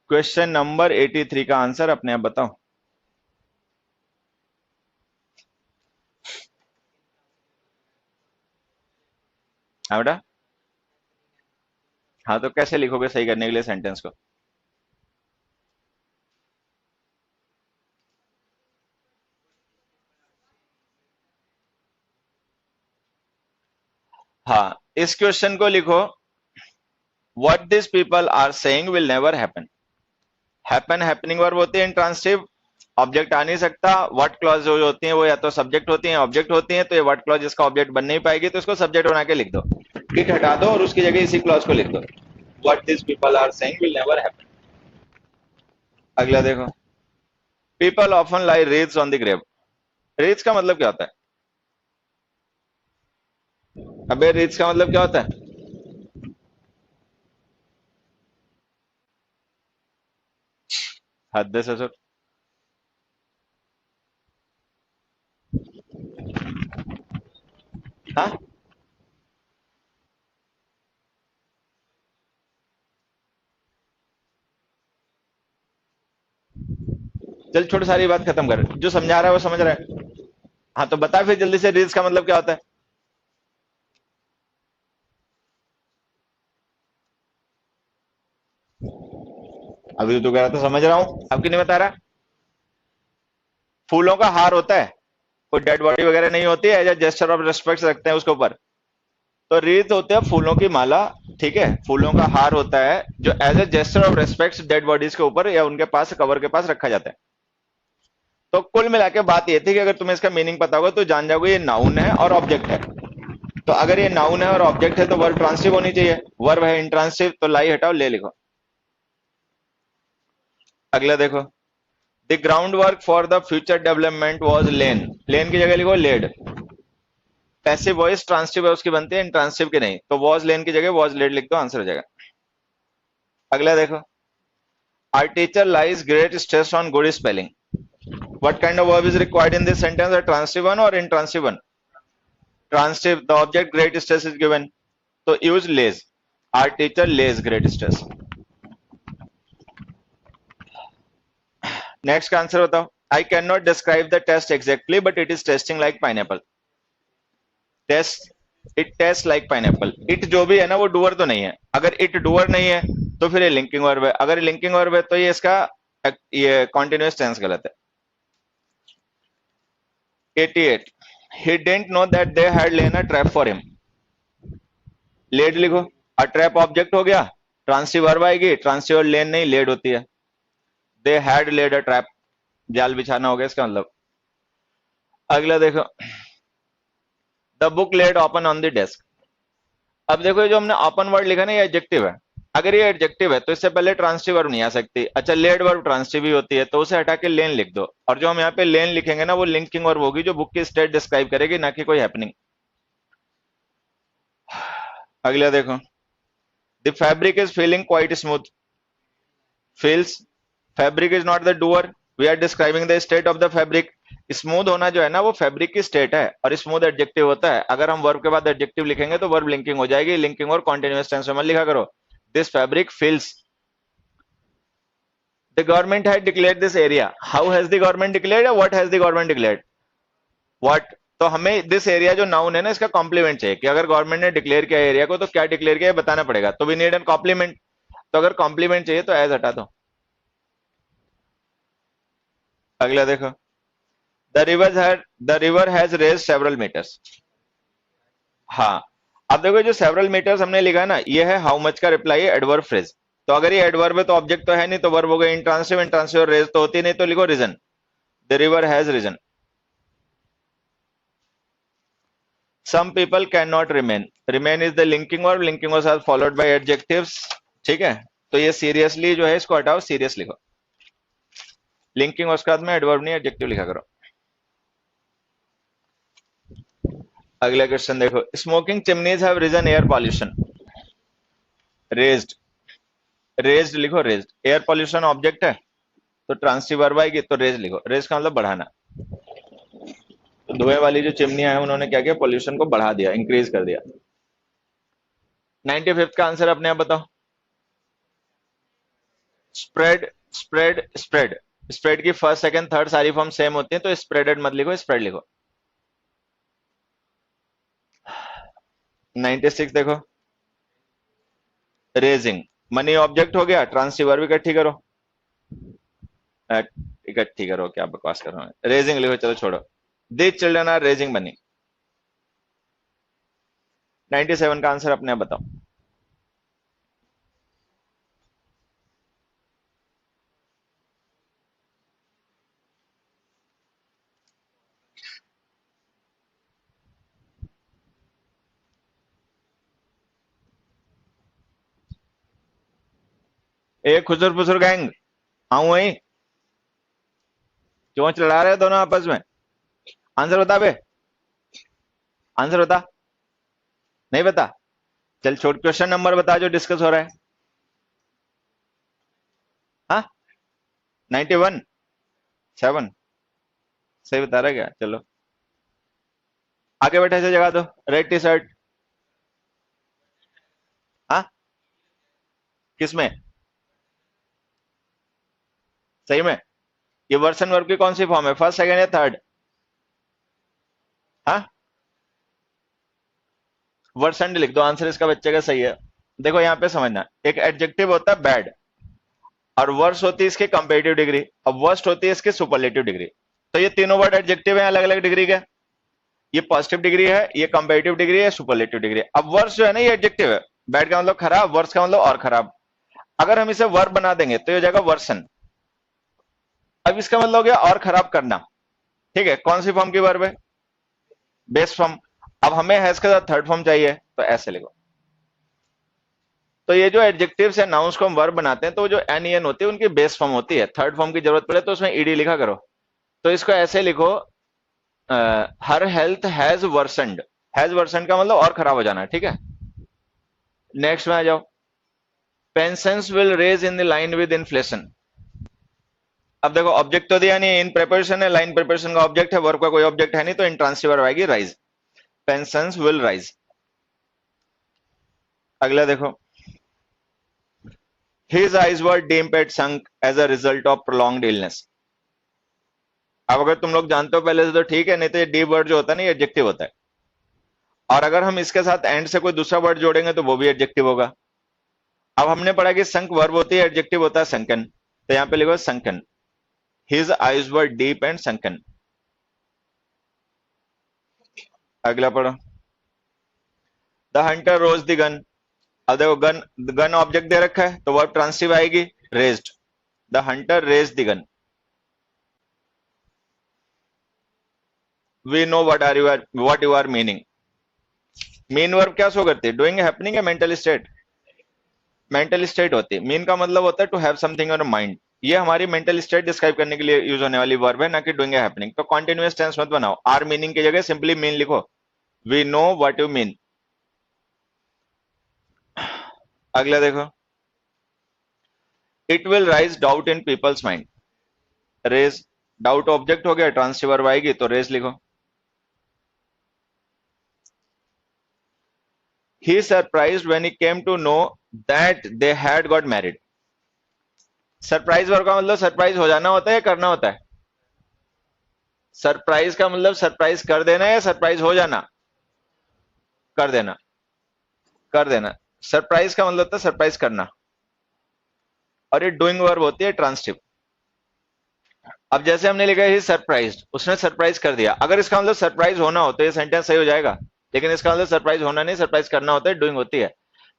क्वेश्चन नंबर 83 का आंसर अपने आप बताओ। हाँ बेटा, हाँ तो कैसे लिखोगे सही करने के लिए सेंटेंस को, हाँ इस क्वेश्चन को लिखो, what this people are saying will never happen. Happen happening verb होती है इंट्रांसिटिव, ऑब्जेक्ट आ नहीं सकता। व्हाट क्लॉज जो होती है वो या तो सब्जेक्ट होती है ऑब्जेक्ट होती है, तो ये व्हाट क्लॉज इसका ऑब्जेक्ट बन नहीं पाएगी, तो इसको सब्जेक्ट बना के लिख दो, इट हटा दो और उसकी जगह इसी क्लॉज को लिख दो, what this people are saying will never happen. अगला देखो, people often lie reeds on the grave. Reach का मतलब क्या होता है? अबे रीच का मतलब क्या होता है? हद से ससुर। हाँ, चल छोड़, सारी बात खत्म कर, जो समझा रहा है वो समझ रहा है। हाँ तो बता फिर जल्दी से, रीच का मतलब क्या होता है? अभी तो कह रहा था समझ रहा हूं, अब क्यों नहीं बता रहा? फूलों का हार होता है, कोई डेड बॉडी वगैरह नहीं होती है, as a gesture of respect रखते हैं उसके ऊपर। तो रीत होते हैं फूलों की माला, ठीक है, फूलों का हार होता है जो as a gesture of respect dead bodies के ऊपर या उनके पास कवर के पास रखा जाता है। तो कुल मिला के बात ये थी कि अगर तुम्हें इसका मीनिंग पता होगा तो जान जाओगे ये नाउन है और ऑब्जेक्ट है। तो अगर ये नाउन है और ऑब्जेक्ट है तो वर्ब ट्रांसिटिव होनी चाहिए, वर्ब है इंट्रांसिटिव, तो लाई हटाओ ले लिखो। अगला देखो, the ground work for the future development was lain, lain की जगह लिखो लेड। पैसिव वॉइस ट्रांसिटिव है उसकी बनती है, इंट्रांसिटिव की नहीं, तो वॉज लेन की जगह वॉज लेड लिख दो, आंसर हो जाएगा। अगला देखो, our teacher lies great stress on good spelling, what kind of verb is required in this sentence, a transitive one or intransitive one? Transitive, the object great stress is given, so use lays, our teacher lays great stress. Next का answer बताओ, I cannot describe the test exactly but it is testing like pineapple. Test, it tests like pineapple. It जो भी है ना वो doer तो नहीं है, अगर it डूअर नहीं है तो फिर ये लिंकिंग वर्ब है, अगर लिंकिंग वर्ब है तो ये इसका ये कॉन्टिन्यूअस टेंस गलत है। 88, he didn't know that they had laid a trap for him, laid लिखो। अट्रैप ऑब्जेक्ट हो गया, ट्रांसिटिव वर्ब आएगी, ट्रांसिटिव लेन नहीं लेड होती है। They had laid a trap, जाल बिछाना हो गया इसका मतलब। अगला देखो, the book laid open on the desk. अब देखो ये जो हमने ओपन वर्ड लिखा ना ये एडजेक्टिव है, अगर ये एडजेक्टिव है तो इससे पहले ट्रांसिटिव वर्ब नहीं आ सकती। अच्छा लेड वर्ब ट्रांसिटिव ही होती है तो उसे हटा के लेन लिख दो, और जो हम यहाँ पे लेन लिखेंगे ना वो लिंकिंग वर्ब होगी जो बुक की स्टेट डिस्क्राइब करेगी, ना कि कोई हैपनिंग। अगला देखो, the fabric is feeling quite smooth, feels, fabric is not the doer, we are describing the state of the fabric. Smooth होना जो है ना वो फैब्रिक की स्टेट है, और स्मूथ एडजेक्टिव होता है, अगर हम वर्ब के बाद एडजेक्टिव लिखेंगे तो वर्ब लिंकिंग हो जाएगी, लिंकिंग और कॉन्टिन्यूअस टेंस में मत लिखा करो। This fabric feels, the government had declared this area, how has the government declared, what has the government declared, what. तो हमें दिस एरिया जो नाउन है ना इसका कॉम्प्लीमेंट चाहिए, कि अगर गवर्नमेंट ने डिक्लेयर किया एरिया को तो क्या डिक्लेयर किया बताना पड़ेगा, तो वी नीड एन कॉम्प्लीमेंट। तो अगर कॉम्प्लीमेंट चाहिए तो एज हटा दो। अगला देखो, the river has raise several meters. हाँ, अब देखो जो सेवरल मीटर्स हमने लिखा है ना ये है हाउ मच का रिप्लाई है एडवर्ब फ्रेज। तो अगर ये एडवर्ब है तो ऑब्जेक्ट तो है नहीं, तो वर्ब हो गया इंट्रांसिटिव, इंट्रांसिटिव रेज तो होती नहीं, तो लिखो risen, the river has risen. Some people can not remain, remain is the linking verb, linking verb are followed by adjectives, ठीक है। तो ये सीरियसली जो है इसको हटाओ, सीरियस लिखो, लिंकिंग वर्ब के बाद में एडवर्ब नहीं एडजेक्टिव लिखा करो। अगला क्वेश्चन देखो, smoking chimneys have risen air pollution, raised, raised लिखो, रेज्ड, एयर पॉल्यूशन ऑब्जेक्ट है तो ट्रांसिटिव वर्ब आएगी, तो रेज लिखो, रेज का मतलब बढ़ाना। तो धुएं वाली जो चिमनियां हैं उन्होंने क्या किया, पॉल्यूशन को बढ़ा दिया, इंक्रीज कर दिया। 95th का आंसर अपने आप बताओ, स्प्रेड, स्प्रेड, स्प्रेड, स्प्रेड की फर्स्ट सेकंड थर्ड सारी फॉर्म सेम होती है, तो स्प्रेडेड मत लिखो, स्प्रेड लिखो। 96 देखो, रेजिंग, मनी ऑब्जेक्ट हो गया, ट्रांसिटिव वर्ब इकट्ठी करो, अ, इकट्ठी करो क्या बकवास कर रहा हूं, रेजिंग लिखो, चलो छोड़ो, these children are raising money. 97 का आंसर अपने आप बताओ। ए खुसर फुसर गैंग, आऊं वही, क्यों लड़ा रहे हो दोनों आपस में? आंसर बता बे, आंसर बता, नहीं बता, चल छोड़, क्वेश्चन नंबर बता जो डिस्कस हो रहा है। हाँ, 91, 7, सही बता रहा है क्या? चलो आगे बैठे से जगा दो। रेड टी शर्ट, हाँ किसमें, सही में? ये वर्सन वर्ब की कौन सी फॉर्म है, फर्स्ट सेकंड या थर्ड? हाँ, वर्सन लिख दो, आंसर इसका बच्चे का सही है। देखो यहाँ पे समझना, एक एडजेक्टिव होता है बैड, और वर्स्ट होती है इसकी कंपेरेटिव डिग्री, अब वर्स्ट होती है इसकी सुपरलेटिव डिग्री। तो ये तीनों वर्ड एडजेक्टिव है अलग अलग डिग्री के, ये पॉजिटिव डिग्री है, ये कंपेरेटिव डिग्री है, सुपरलेटिव डिग्री। अब वर्स्ट जो है ना ये एडजेक्टिव है, बैड का मतलब खराब, वर्स्ट का मतलब और खराब। अगर हम इसे वर्ब बना देंगे तो ये हो जाएगा वर्सन। अब इसका मतलब हो गया और खराब करना, ठीक है? कौन सी फॉर्म की वर्ब है, बेस फॉर्म। अब हमें हैज के साथ थर्ड फॉर्म चाहिए, तो ऐसे लिखो। तो ये जो एडजेक्टिव्स है नाउन्स को हम वर्ब बनाते हैं, तो जो एन एन होती है उनकी बेस फॉर्म होती है, थर्ड फॉर्म की जरूरत पड़े तो उसमें ईडी लिखा करो। तो इसको ऐसे लिखो, हर हेल्थ हैज वर्सनड, हैज वर्सनड का मतलब और खराब हो जाना, ठीक है? नेक्स्ट में आ जाओ, pensions will raise in the line with inflation. अब देखो ऑब्जेक्ट तो दिया नहीं, इन प्रिपरेशन है, लाइन प्रिपरेशन का ऑब्जेक्ट है, वर्ब का कोई ऑब्जेक्ट है नहीं, तो इंट्रांसिटिव वर्ब आएगी राइज, पेंशंस विल राइज। अगला देखो, his eyes were deep at sunk as a result of prolonged illness. अब अगर तुम लोग जानते हो पहले से तो ठीक है, नहीं तो ये डीप वर्ड जो होता है ना ये एडजेक्टिव होता है, और अगर हम इसके साथ एंड से कोई दूसरा वर्ड जोड़ेंगे तो वो भी एडजेक्टिव होगा। अब हमने पढ़ा कि संक वर्ब होती है, एडजेक्टिव होता है संकन, तो यहां पे लिखो sunken, his eyes were deep and sunken. अगला पढ़ो, the hunter rose the gun. अब देखो गन, गन ऑब्जेक्ट दे रखा है तो वर्ब ट्रांसिटिव आएगी raised, the hunter raise the gun. We know what you are meaning. Mean verb क्या शो करती है, डूइंग हैपनिंग या मेंटल स्टेट? मेंटल स्टेट होती है। मीन का मतलब होता है to have something on mind, ये हमारी मेंटल स्टेट डिस्क्राइब करने के लिए यूज होने वाली वर्ब है, ना कि डूइंग हैपनिंग। तो कॉन्टिन्यूअस टेंस मत बनाओ, आर मीनिंग की जगह सिंपली मीन लिखो, we know what you mean. अगला देखो, it will rise doubt in people's mind. Raise, doubt object हो गया, ट्रांसिटिव वर्ब आएगी तो रेज लिखो। He surprised when he came to know that they had got married. Surprise verb का मतलब surprise हो जाना होता है या करना होता है? सरप्राइज का मतलब सरप्राइज कर देना या सरप्राइज हो जाना? कर देना, कर देना। सरप्राइज का मतलब होता है सरप्राइज करना, और ये डूइंग वर्ब होती है ट्रांसिटिव। अब जैसे हमने लिखा है सरप्राइज, उसने सरप्राइज कर दिया, अगर इसका मतलब सरप्राइज होना हो तो ये सेंटेंस सही हो जाएगा, लेकिन इसका मतलब सरप्राइज होना नहीं, सरप्राइज करना होता है, डूइंग होती है।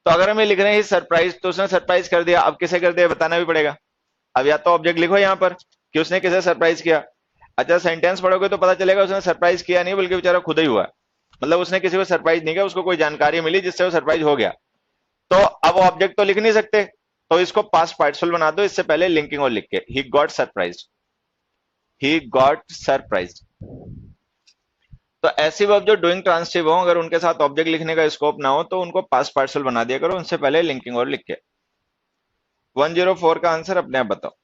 तो अगर हम ये लिख रहे हैं सरप्राइज, तो उसने सरप्राइज कर दिया, अब किसे कर दिया बताना भी पड़ेगा। अब या तो ऑब्जेक्ट लिखो यहाँ पर कि उसने किसे सरप्राइज किया। अच्छा, सेंटेंस पढ़ोगे तो पता चलेगा उसने सरप्राइज किया नहीं, बल्कि बेचारा खुद ही हुआ, मतलब उसने किसी को सरप्राइज नहीं किया, उसको कोई जानकारी मिली जिससे वो सरप्राइज हो गया। तो अब ऑब्जेक्ट तो लिख नहीं सकते, तो इसको पास्ट पार्टिसिपल बना दो, इससे पहले लिंकिंग और लिख के, he got surprised, he got surprised. तो ऐसी वर्ब जो डूइंग ट्रांसिटिव हो, अगर उनके साथ ऑब्जेक्ट लिखने का स्कोप ना हो तो उनको पास्ट पार्टिसिपल बना दिया करो, उनसे पहले लिंकिंग और लिख के। 104 का आंसर अपने आप बताओ।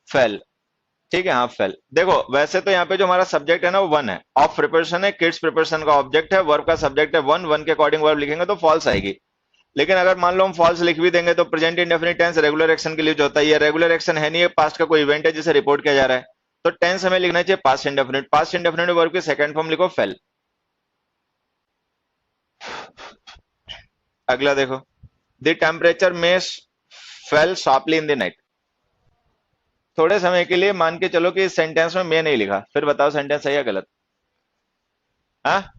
फेल, ठीक है, हाँ फेल। देखो वैसे तो यहाँ पे जो हमारा सब्जेक्ट है ना वो वन है, ऑफ प्रिपरेशन है, किड्स प्रिपरेशन का ऑब्जेक्ट है, वर्ब का सब्जेक्ट है वन, वन के अकॉर्डिंग वर्ब लिखेंगे तो फॉल्स आएगी। लेकिन अगर मान लो हम फॉल्स लिख भी देंगे तो present indefinite tense regular action के लिए जो होता है, ये रेगुलर एक्शन है नहीं, पास्ट का कोई इवेंट है जिसे रिपोर्ट किया जा रहा है, तो टेंस हमें लिखना चाहिए past indefinite. Past indefinite verb की सेकंड फॉर्म लिखो फेल। अगला देखो, द टेम्परेचर में fail sharply in the night. थोड़े समय के लिए मान के चलो कि इस सेंटेंस में मैं नहीं लिखा, फिर बताओ सेंटेंस सही है गलत? हाँ,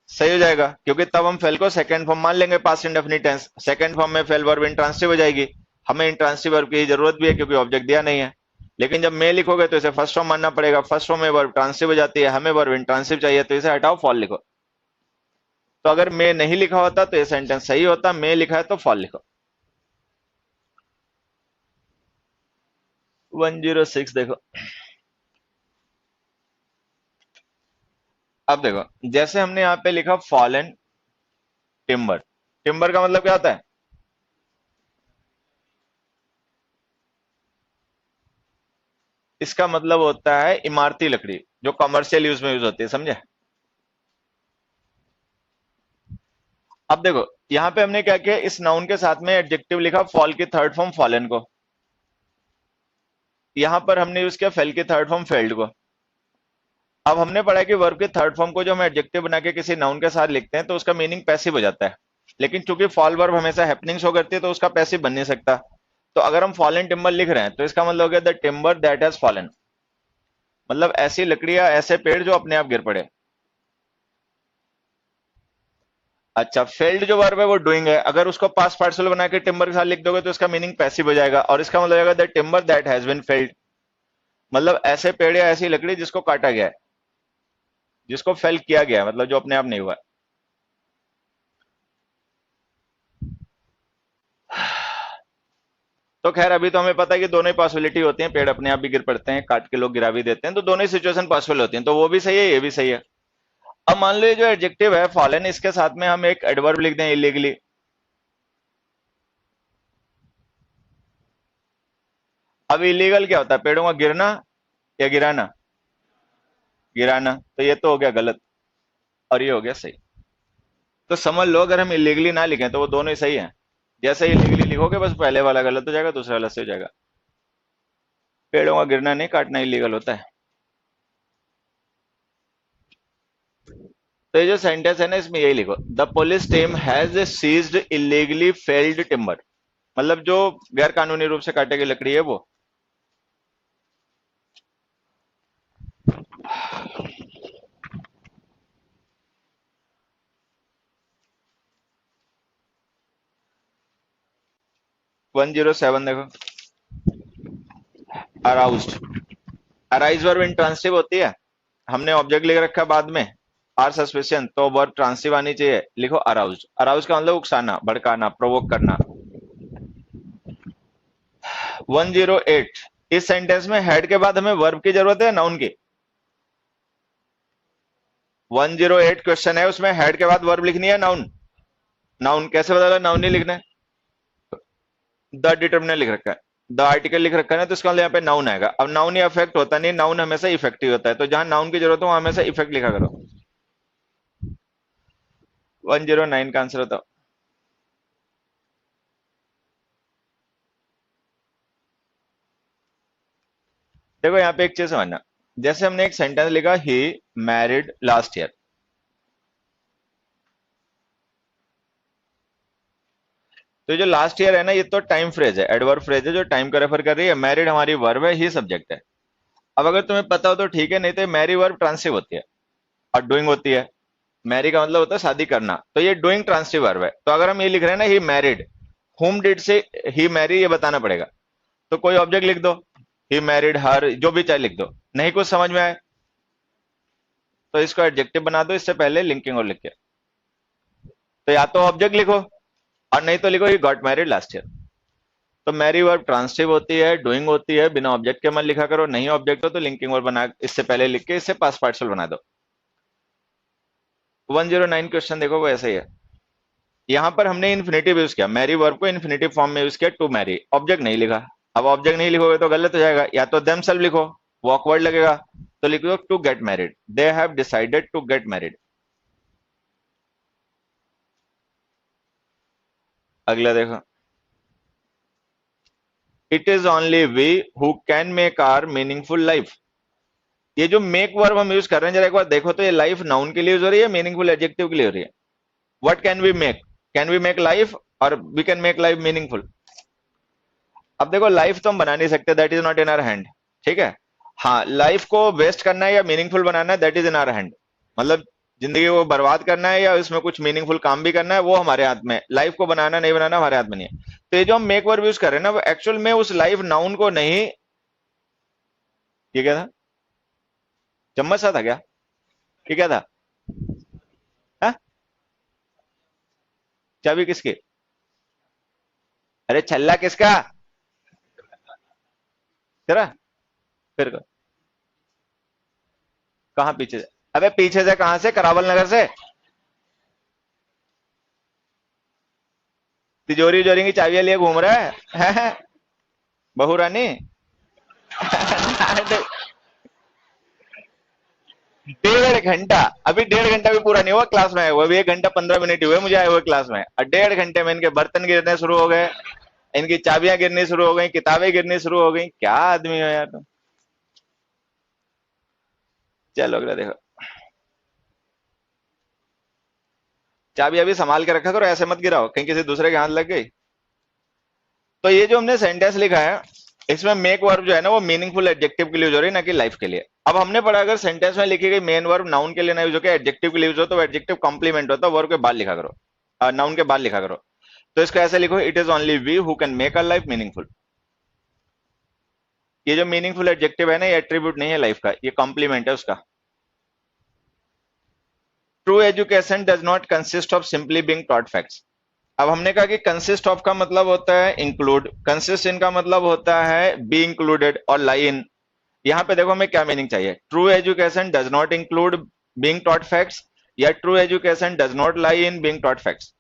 सही हो जाएगा, क्योंकि तब हम फेल को सेकंड फॉर्म मान लेंगे, past indefinite tense. Second form में फेल वर्ब इंट्रांसिटिव हो जाएगी, हमें इंट्रांसिटिव वर्ब की जरूरत भी है क्योंकि ऑब्जेक्ट दिया नहीं है। लेकिन जब मैं लिखोगे तो इसे फर्स्ट फॉर्म मानना पड़ेगा, फर्स्ट फॉर्म में वर्ब ट्रांसिटिव हो जाती है, हमें वर्ब इंट्रांसिटिव चाहिए, तो इसे हटाओ, फॉल लिखो। तो अगर मैं नहीं लिखा होता तो ये सेंटेंस सही होता, मैं लिखा है तो फॉल लिखो। 106 देखो, अब देखो, जैसे हमने यहाँ पे लिखा फॉलन टिम्बर, टिम्बर का मतलब क्या होता है? इसका मतलब होता है इमारती लकड़ी, जो कमर्शियल यूज में यूज होती है, समझे? अब देखो, यहाँ पे हमने क्या किया, इस नाउन के साथ में एडजेक्टिव लिखा फॉल की थर्ड फॉर्म फॉलन को, यहाँ पर हमने यूज किया फेल की थर्ड फॉर्म फेल्ड को। अब हमने पढ़ा कि वर्ब के थर्ड फॉर्म को जो हम एडजेक्टिव बना के किसी नाउन के साथ लिखते हैं तो उसका मीनिंग पैसिव हो जाता है, लेकिन चूंकि फॉल वर्ब हमेशा हैपनिंग शो करती है तो उसका पैसिव बन नहीं सकता। तो अगर हम फॉलन टिम्बर लिख रहे हैं तो इसका मतलब हो गया the timber that has fallen, मतलब ऐसी लकड़ियां, ऐसे पेड़ जो अपने आप गिर पड़े। अच्छा, फेल्ड जो वर्ब है वो डूइंग है, अगर उसको पास्ट पार्टिसिपल बना के टिम्बर के साथ लिख दोगे तो इसका मीनिंग पैसिव हो जाएगा, और इसका मतलब हो जाएगा the timber that has been felled, मतलब ऐसे पेड़ या ऐसी लकड़ी जिसको काटा गया है, जिसको फेल किया गया है, मतलब जो अपने आप नहीं हुआ। तो खैर अभी तो हमें पता है कि दोनों ही पॉसिबिलिटी होती हैं, पेड़ अपने आप भी गिर पड़ते हैं, काट के लोग गिरा भी देते हैं, तो दोनों ही सिचुएशन पॉसिबल होती हैं, तो वो भी सही है, ये भी सही है। अब मान लो ये जो एडजेक्टिव है फॉलन, इसके साथ में हम एक एडवर्ब लिख दें इलीगली। अब इलीगल क्या होता है? पेड़ों का गिरना या गिराना? गिराना, तो ये तो हो गया गलत और ये हो गया सही। तो समझ लो अगर हम इलीगली ना लिखें तो वो दोनों ही सही है। जैसे इलीगली लिखोगे बस पहले वाला गलत हो जाएगा, दूसरा वाला सही हो जाएगा। पेड़ों का गिरना नहीं काटना इलीगल होता है। तो ये जो सेंटेंस है ना, इसमें यही लिखो, the police team has seized illegally felled timber, मतलब जो गैर कानूनी रूप से काटे गई लकड़ी है वो। 107 देखो, अराउज्ड, अराइज वर्ब इंट्रांसिटिव होती है, हमने ऑब्जेक्ट लिख रखा बाद में आर सस्पेंशन, तो वर्ब ट्रांसिटिव आनी चाहिए, लिखो अराउज्ड। अराउज का मतलब उकसाना, भड़काना, प्रोवोक करना। 108, इस सेंटेंस में हेड के बाद हमें वर्ब की जरूरत है नाउन की? 108 क्वेश्चन है, उसमें हेड के बाद वर्ब लिखनी है नाउन। नाउन कैसे बदला? नाउन नहीं लिखना है, द डिटर्मिनर लिख रखा है, द आर्टिकल लिख रखा है ना, तो इसका मतलब यहाँ पे नाउन आएगा। अब नाउन ही अफेक्ट होता नहीं, नाउन हमेशा इफेक्टिव होता है, तो जहां नाउन की जरूरत हो वहां हमेशा इफेक्ट लिखा करो। 109 का आंसर बताओ। देखो यहाँ पे एक चीज समझना, जैसे हमने एक सेंटेंस लिखा ही मैरिड लास्ट ईयर, तो जो लास्ट ईयर है ना, ये तो टाइम फ्रेज है, एडवर्ब फ्रेज है जो टाइम को रेफर कर रही है। मैरिड हमारी वर्ब है, ही सब्जेक्ट है। अब अगर तुम्हें पता हो तो ठीक है, नहीं तो मैरी वर्ब ट्रांसिटिव होती है और डूइंग होती है। मैरी का मतलब होता है शादी करना, तो ये डूइंग ट्रांसिटिव वर्ब है। तो अगर हम ये लिख रहे हैं ना ही मैरिड, होम डिड से ही मैरी, ये बताना पड़ेगा। तो कोई ऑब्जेक्ट लिख दो, ही मैरिड हर, जो भी चाहे लिख दो। नहीं कुछ समझ में आए तो इसको एडजेक्टिव बना दो, इससे पहले लिंकिंग और लिख के। तो या तो ऑब्जेक्ट लिखो और नहीं तो लिखो he got married last year. तो मैरी वर्ब ट्रांसिटिव होती है, डूइंग होती है, बिना ऑब्जेक्ट के मत लिखा करो, नहीं ऑब्जेक्ट हो तो लिंकिंग वर्ब बना, इससे पहले लिख के इससे पास्ट पार्टिसिपल बना दो। 109 क्वेश्चन देखो वो ऐसा ही है। यहां पर हमने इन्फिनेटिव यूज किया, मैरी वर्ब को इन्फिनेटिव फॉर्म में यूज किया, टू मैरी, ऑब्जेक्ट नहीं लिखा। अब ऑब्जेक्ट नहीं लिखोगे तो गलत हो जाएगा, या तो देमसेल्फ लिखो, वो awkward लगेगा, तो लिख दो to get married, they have decided to get married. अगला देखो, it is only we who can make our meaningful life. ये जो मेक वर्ब हम यूज कर रहे हैं, जरा एक बार देखो तो, ये लाइफ नाउन के लिए यूज हो रही है, मीनिंगफुल एडजेक्टिव के लिए हो रही है? What can we make? Can we make life और we can make life meaningful? अब देखो, लाइफ तो हम बना नहीं सकते, that is not in our hand, ठीक है। हाँ, लाइफ को वेस्ट करना है या मीनिंगफुल बनाना है, that is in our hand, मतलब जिंदगी को बर्बाद करना है या उसमें कुछ मीनिंगफुल काम भी करना है, वो हमारे हाथ में है। लाइफ को बनाना नहीं बनाना हमारे हाथ में नहीं है। तो ये जो हम मेक वर्ब यूज कर रहे हैं ना, वो एक्चुअल में उस लाइफ नाउन को नहीं, ये क्या था? चम्मच सा था क्या? ये क्या था? हा? चाबी किसकी? अरे छल्ला किसका? तेरा? फिर कहाँ पीछे? अबे पीछे से कहां से, करावल नगर से? तिजोरी उजोरी की चाबियां लिए घूम रहा है? बहू रानी। डेढ़ घंटा, अभी डेढ़ घंटा भी पूरा नहीं हुआ क्लास में आए हुए, अभी 1 घंटा 15 मिनट हुए मुझे आए हुए क्लास में, और डेढ़ घंटे में इनके बर्तन गिरने शुरू हो गए, इनकी चाबियां गिरनी शुरू हो गई, किताबें गिरनी शुरू हो गई। क्या आदमी हो यार तुम। चलो अगला देखो। चाबी अभी संभाल के रखा करो, ऐसे मत गिराओ कहीं किसी दूसरे के हाथ लग गई। तो ये जो हमने सेंटेंस लिखा है, इसमें मेक वर्ब जो है ना वो मीनिंगफुल एडजेक्टिव के लिए यूज हो रही है, ना कि लाइफ के लिए। अब हमने पढ़ा अगर सेंटेंस में लिखी गई मेन वर्ब नाउन के लिए ना यूज हो के एडजेक्टिव के लिए यूज हो, तो एडजेक्टिव कॉम्प्लीमेंट होता है, वर्ब के बाद लिखा करो, नाउन के बाद लिखा करो। तो इसको ऐसे लिखो, it is only we who can make a life meaningful. ये जो मीनिंगफुल एडजेक्टिव है ना, ये एट्रीब्यूट नहीं है लाइफ का, ये कॉम्प्लीमेंट है उसका। True education does not consist of simply being taught facts. अब हमने कहा कि कंसिस्ट ऑफ का मतलब होता है इंक्लूड, कंसिस्ट इन का मतलब होता है बी इंक्लूडेड और लाई इन। यहां पे देखो हमें क्या मीनिंग चाहिए, true education does not include being taught facts, या true education does not lie in being taught facts.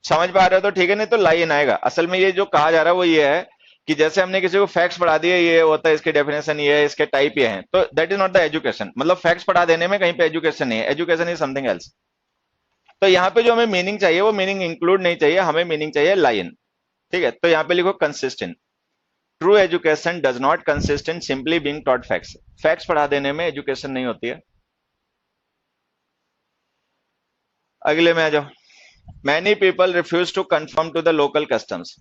समझ पा रहे हो तो ठीक है, नहीं तो लाई इन आएगा। असल में ये जो कहा जा रहा है वो ये है कि जैसे हमने किसी को फैक्ट्स पढ़ा दिए, ये होता है, इसके डेफिनेशन ये है, इसके टाइप ये है, तो that is not the education. मतलब फैक्ट्स पढ़ा देने में कहीं पे एजुकेशन नहीं है, एजुकेशन इज समथिंग एल्स। तो यहाँ पे जो हमें मीनिंग चाहिए वो मीनिंग इंक्लूड नहीं चाहिए, हमें मीनिंग चाहिए लाइन। ठीक है, तो यहाँ पे लिखो consistent. True education does not consist in simply being taught facts. Facts पढ़ा देने में एजुकेशन नहीं होती है। अगले में आ जाओ। Many people refuse to conform to the local customs.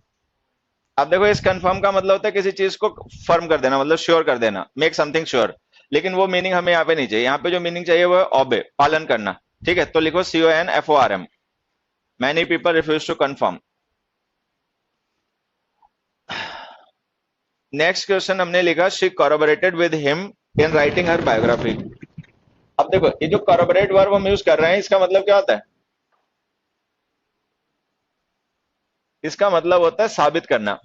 अब देखो इस कंफर्म का मतलब होता है किसी चीज को फर्म कर देना, मतलब श्योर कर देना, मेक समथिंग श्योर। लेकिन वो मीनिंग हमें यहाँ पे नहीं चाहिए, यहाँ पे जो मीनिंग चाहिए वो है ऑबे, पालन करना। ठीक है, तो लिखो CONFORM। Many people refuse to conform. Next question हमने लिखा, she corroborated with him in writing her biography. अब देखो ये जो कोरबोरेट वर्ब हम यूज कर रहे हैं, इसका मतलब क्या होता है? इसका मतलब होता है साबित करना।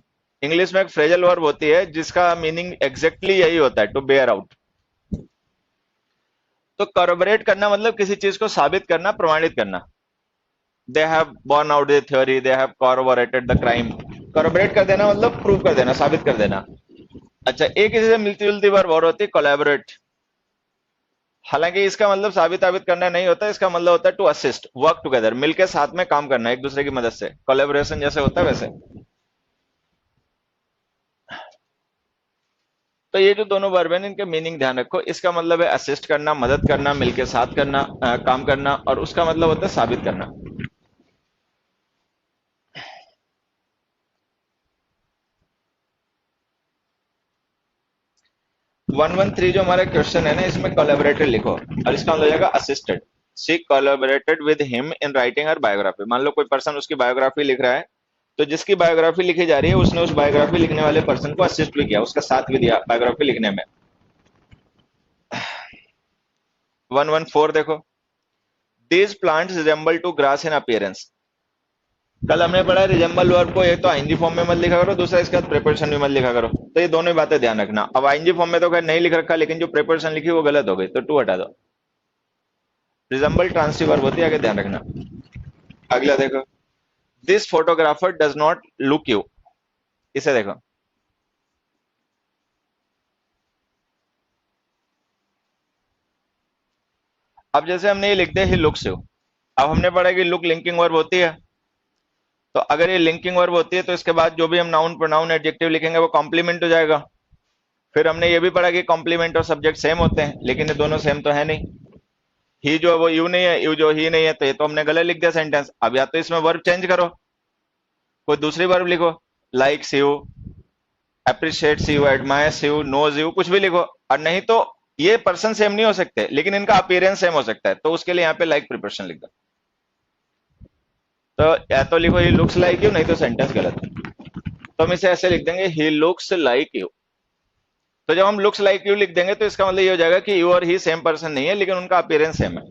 इंग्लिश में एक फ्रेजल वर्ब होती है जिसका मीनिंग एग्जैक्टली यही होता है, टू बेयर आउट। तो कोरबोरेट करना मतलब किसी चीज को साबित करना, प्रमाणित करना। They have borne out the theory, they have corroborated the crime। कोरबोरेट कर देना मतलब प्रूव कर देना, साबित कर देना। अच्छा, एक किसी से मिलती जुलती वर्ब और होती है कोलैबोरेट। हालांकि इसका मतलब साबित साबित करना नहीं होता, इसका मतलब होता है टू असिस्ट, वर्क टुगेदर, मिलकर साथ में काम करना एक दूसरे की मदद से, कोलैबोरेशन जैसे होता है वैसे। तो ये जो दोनों वर्ब है इनके मीनिंग ध्यान रखो। इसका मतलब है असिस्ट करना, मदद करना, मिलके साथ करना, काम करना, और उसका मतलब होता है साबित करना। 113 जो हमारा क्वेश्चन है ना, इसमें कोलैबोरेटेड लिखो और इसका मतलब हो जाएगा assisted. She collaborated with him in writing her biography. मान लो कोई पर्सन उसकी बायोग्राफी लिख रहा है, तो जिसकी बायोग्राफी लिखी जा रही है उसने उस बायोग्राफी लिखने वाले पर्सन को असिस्ट भी किया, उसका साथ भी दिया बायोग्राफी लिखने में। 114 देखो, these plants resemble to grass in appearance. कल हमने पढ़ा है रिजेंबल वर्ब को एक तो आईएनजी फॉर्म में मत लिखा करो, दूसरा इसका प्रिपोजिशन भी मत लिखा करो। तो ये दोनों ही बातें ध्यान रखना। अब आईएनजी फॉर्म में तो खैर नहीं लिख रखा, लेकिन जो प्रिपोजिशन लिखी वो गलत हो गई, तो टू हटा दो। रिजेंबल ट्रांसिटिव वर्ब होती है, आगे ध्यान रखना। अगला देखो, this photographer does not look you. इसे देखो, अब जैसे हमने ये लिख दिया ही लुक्स यू। अब हमने पढ़ा कि लुक लिंकिंग वर्ब होती है, तो अगर ये लिंकिंग वर्ब होती है तो इसके बाद जो भी हम नाउन प्रोनाउन एडजेक्टिव लिखेंगे वो कॉम्प्लीमेंट हो जाएगा। फिर हमने ये भी पढ़ा कि कॉम्प्लीमेंट और सब्जेक्ट सेम होते हैं, लेकिन ये दोनों सेम तो है नहीं। ही जो है वो यू नहीं है, यू जो ही नहीं है, तो ये तो हमने गलत लिख दिया सेंटेंस। अब या तो इसमें वर्ब चेंज करो, कोई दूसरी वर्ब लिखो, likes you, appreciates you, admires you, knows you, कुछ भी लिखो। और नहीं तो ये पर्सन सेम नहीं हो सकते, लेकिन इनका अपीयरेंस सेम हो सकता है, तो उसके लिए यहाँ पे लाइक प्रिपरेशन लिख दो। तो या तो लिखो ही लुक्स लाइक यू, नहीं तो सेंटेंस गलत है। तो हम इसे ऐसे लिख देंगे, ही लुक्स लाइक यू। तो जब हम लुक्स लाइक यू लिख देंगे तो इसका मतलब ये हो जाएगा कि यू और ही सेम पर्सन नहीं है, लेकिन उनका अपीयरेंस सेम है।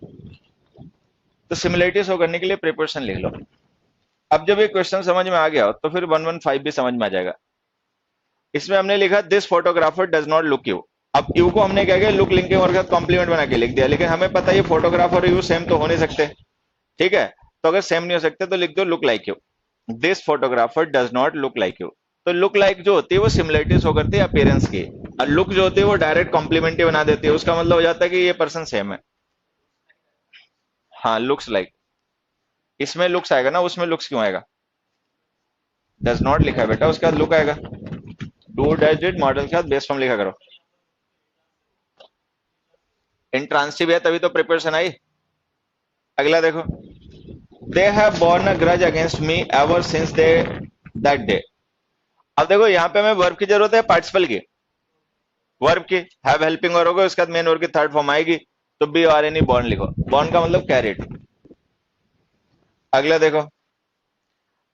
तो सिमिलरिटी शो करने के लिए प्रिपोजिशन लिख लो। अब जब ये क्वेश्चन समझ में आ गया हो तो फिर 115 भी समझ में आ जाएगा। इसमें हमने लिखा this photographer does not look you. अब यू को हमने क्या किया, लुक लिंकिंग और कॉम्प्लीमेंट बना के लिख दिया, लेकिन हमें पता है ये फोटोग्राफ और यू सेम तो हो नहीं सकते, ठीक है। तो अगर सेम नहीं हो सकते तो लिख दो look like you, this photographer does not look like you. तो लुक लाइक जो होती है वो सिमिलरिटी शो करती है अपीयरेंस की, और लुक जो होती है वो डायरेक्ट कॉम्प्लीमेंट्री बना देती है, उसका मतलब हो जाता है कि ये पर्सन सेम है। हाँ, लुक्स लाइक, इसमें लुक्स आएगा ना, उसमें लुक्स क्यों आएगा, डज नॉट लिखा है बेटा, उसके बाद लुक आएगा। डू डज डिड मॉडल के बाद बेस फॉर्म लिखा करो। इंट्रांसिव है तभी तो प्रिपरेशन आई। अगला देखो, they have borne a grudge against me ever since they that day. अब देखो यहाँ पे हमें वर्ब की जरूरत है पार्टिसिपल की, वर्ब की, हैव हेल्पिंग वर्ब होगा, उसके बाद मेन वर्ब की थर्ड फॉर्म आएगी, तो बी और एनी बॉर्न लिखो, बॉर्न का मतलब कैरिड। अगला देखो,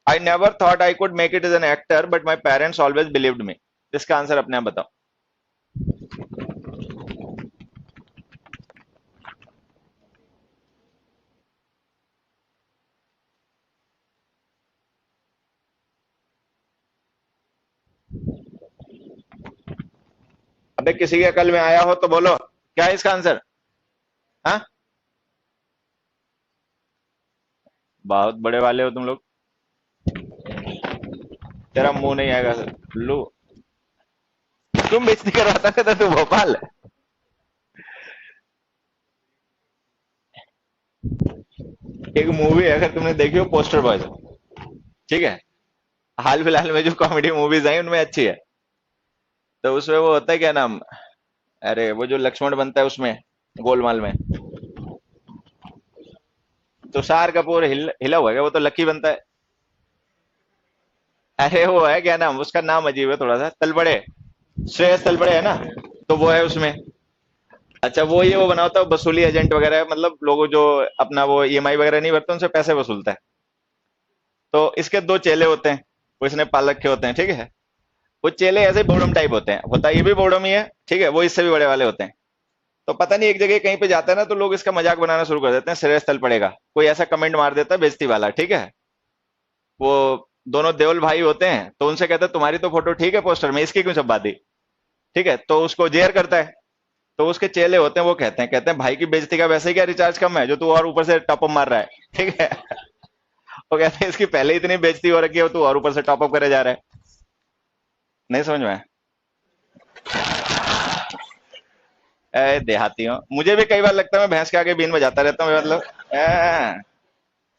I never thought I could make it as an actor but my parents always believed me. इसका आंसर अपने आप बताओ। अबे किसी के अकल में आया हो तो बोलो, क्या है इसका आंसर? हाँ, बहुत बड़े वाले हो तुम लोग, तेरा मुंह नहीं आएगा सर। लो, तुम बेइज्जती करवाता था तू भोपाल। एक मूवी है अगर तुमने देखी हो, पोस्टर बॉयज, ठीक है, हाल फिलहाल में जो कॉमेडी मूवीज आई उनमें अच्छी है। तो उसमें वो होता है क्या नाम, अरे वो जो लक्ष्मण बनता है उसमें, गोलमाल में, तुषार कपूर हिला हुआ है क्या? वो तो लकी बनता है। अरे वो है क्या नाम, उसका नाम अजीब है थोड़ा सा, तलबड़े, श्रेयस तलबड़े है ना, तो वो है उसमें। अच्छा, वो ये वो बना होता है वसूली एजेंट वगैरह, मतलब लोगों जो अपना वो ईएमआई वगैरह नहीं भरते उनसे पैसे वसूलता है। तो इसके दो चेले होते हैं, वो इसने पाल रखे होते हैं, ठीक है। वो चेले ऐसे बोडम टाइप होते हैं, होता ये भी बोडम ही है, ठीक है, वो इससे भी बड़े वाले होते हैं। तो पता नहीं एक जगह कहीं पे जाता है ना, तो लोग इसका मजाक बनाना शुरू कर देते हैं, श्रेयस तल पड़ेगा, कोई ऐसा कमेंट मार देता है बेइज्जती वाला, ठीक है। वो दोनों देवल भाई होते हैं, तो उनसे कहता है तुम्हारी तो फोटो ठीक है पोस्टर में, इसकी क्यों छपवा दी, ठीक है। तो उसको जेयर करता है। तो उसके चेले होते हैं, वो कहते हैं भाई की बेइज्जती का वैसे ही क्या रिचार्ज कम है जो तू और ऊपर से टॉपअप मार रहा है, ठीक है। वो कहते हैं इसकी पहले इतनी बेइज्जती हो रखी है, तू और ऊपर से टॉपअप करे जा रहा है। नहीं समझ में आया? देहाती हूँ, मुझे भी कई बार लगता है मैं भैंस के आगे बीन बजाता रहता हूँ, मतलब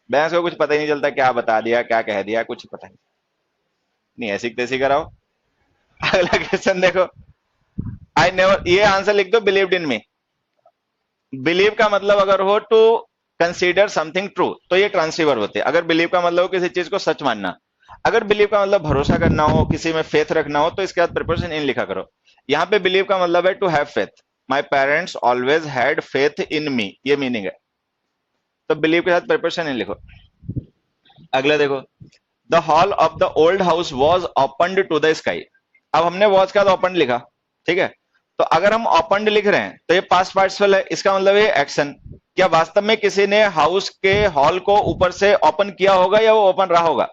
भैंस को कुछ पता ही नहीं चलता, क्या बता दिया क्या कह दिया, कुछ पता नहीं। नहीं, ऐसी तैसी कराओ। अगला क्वेश्चन देखो, आई नेवर, ये आंसर लिख दो, बिलीव्ड इन मी। बिलीव का मतलब अगर हो टू कंसीडर समथिंग ट्रू, तो ये ट्रांसिवर होते हैं। अगर बिलीव का मतलब हो किसी चीज को सच मानना, अगर बिलीव का मतलब भरोसा करना हो, किसी में फेथ रखना हो, तो इसके बाद प्रिपोजिशन इन लिखा करो। यहाँ पे बिलीव का मतलब है to have faith, my parents always had faith in me, ये मीनिंग है। तो बिलीव के साथ प्रिपोजिशन इन लिखो। अगला देखो, the hall of the old house was opened to the sky. अब हमने वॉज का ओपन लिखा, ठीक है। तो अगर हम ओपनड लिख रहे हैं तो ये पास्ट पार्टिसिपल है, इसका मतलब ये एक्शन। क्या वास्तव में किसी ने हाउस के हॉल को ऊपर से ओपन किया होगा या वो ओपन रहा होगा?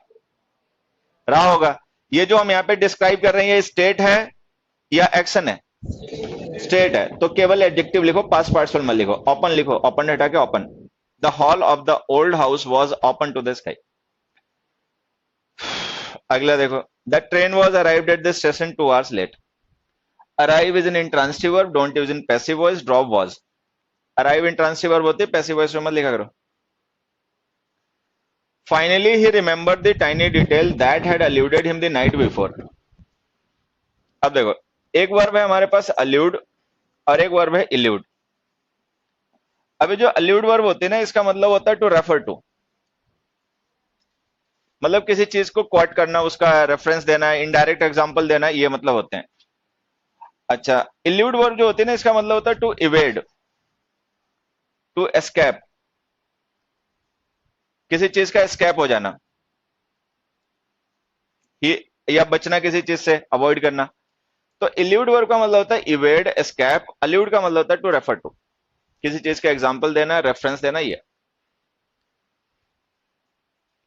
रहा होगा। ये जो हम यहाँ पे डिस्क्राइब कर रहे हैं, ये स्टेट है या एक्शन है? स्टेट है, तो केवल एडजेक्टिव लिखो, पास्ट पार्टिसिपल मत लिखो, ओपन लिखो, ओपन हटा के open. The hall of the old house was open to the sky. अगला देखो, the train was arrived at the station 2 hours लेट। Arrive is in intransitive verb, don't use in passive voice, drop was. Arrive intransitive verb होती है, passive voice में मत लिखा करो। Finally he remembered the tiny detail that had alluded him the night before. अब देखो, एक वर्ब है हमारे पास अल्यूड, और एक वर्ब है इल्यूड। अभी जो अल्यूड वर्ब होती है ना, इसका मतलब होता है टू रेफर टू, मतलब किसी चीज को क्वाट करना, उसका रेफरेंस देना, इनडायरेक्ट एग्जांपल देना, ये मतलब होते हैं। अच्छा, इल्यूड वर्ब जो होती है ना, इसका मतलब होता है टू इवेड, टू एस्केप, किसी चीज का एस्केप हो जाना, ये, या बचना किसी चीज से, अवॉइड करना। तो इल्यूड वर्ब का मतलब होता है इवेड, एस्केप। अल्यूड का मतलब होता है टू रेफर टू, किसी चीज का एग्जांपल देना, रेफरेंस देना, ये।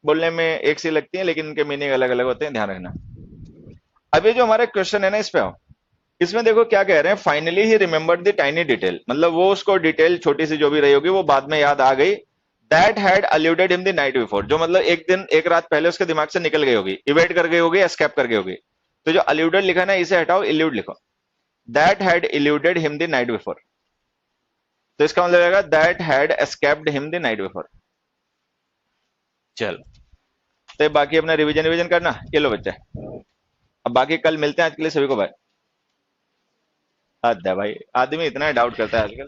बोलने में एक सी लगती है लेकिन इनके मीनिंग अलग अलग होते हैं, ध्यान रखना। अब ये जो हमारा क्वेश्चन है ना, इस पे आओ। इसमें देखो क्या कह रहे हैं, finally he remembered the tiny detail, मतलब वो उसको डिटेल छोटी सी जो भी रही होगी वो बाद में याद आ गई। That had alluded him the night before, जो मतलब एक दिन एक रात पहले उसके दिमाग से निकल गई होगी, इवेट कर गई होगी, एस्केप कर गई होगी। तो जो अलूडेड लिखा ना इसे हटाओ, इल्यूड लिखो। That had eluded him the night before, तो इसका मतलब रहेगा that had escaped him the night before. चलो, तो बाकी अपना रिवीजन रिवीजन करना, ये लो बच्चे। अब बाकी कल मिलते हैं, आज के लिए सभी को बाय। हद है भाई, आदमी इतना डाउट करता है आजकल।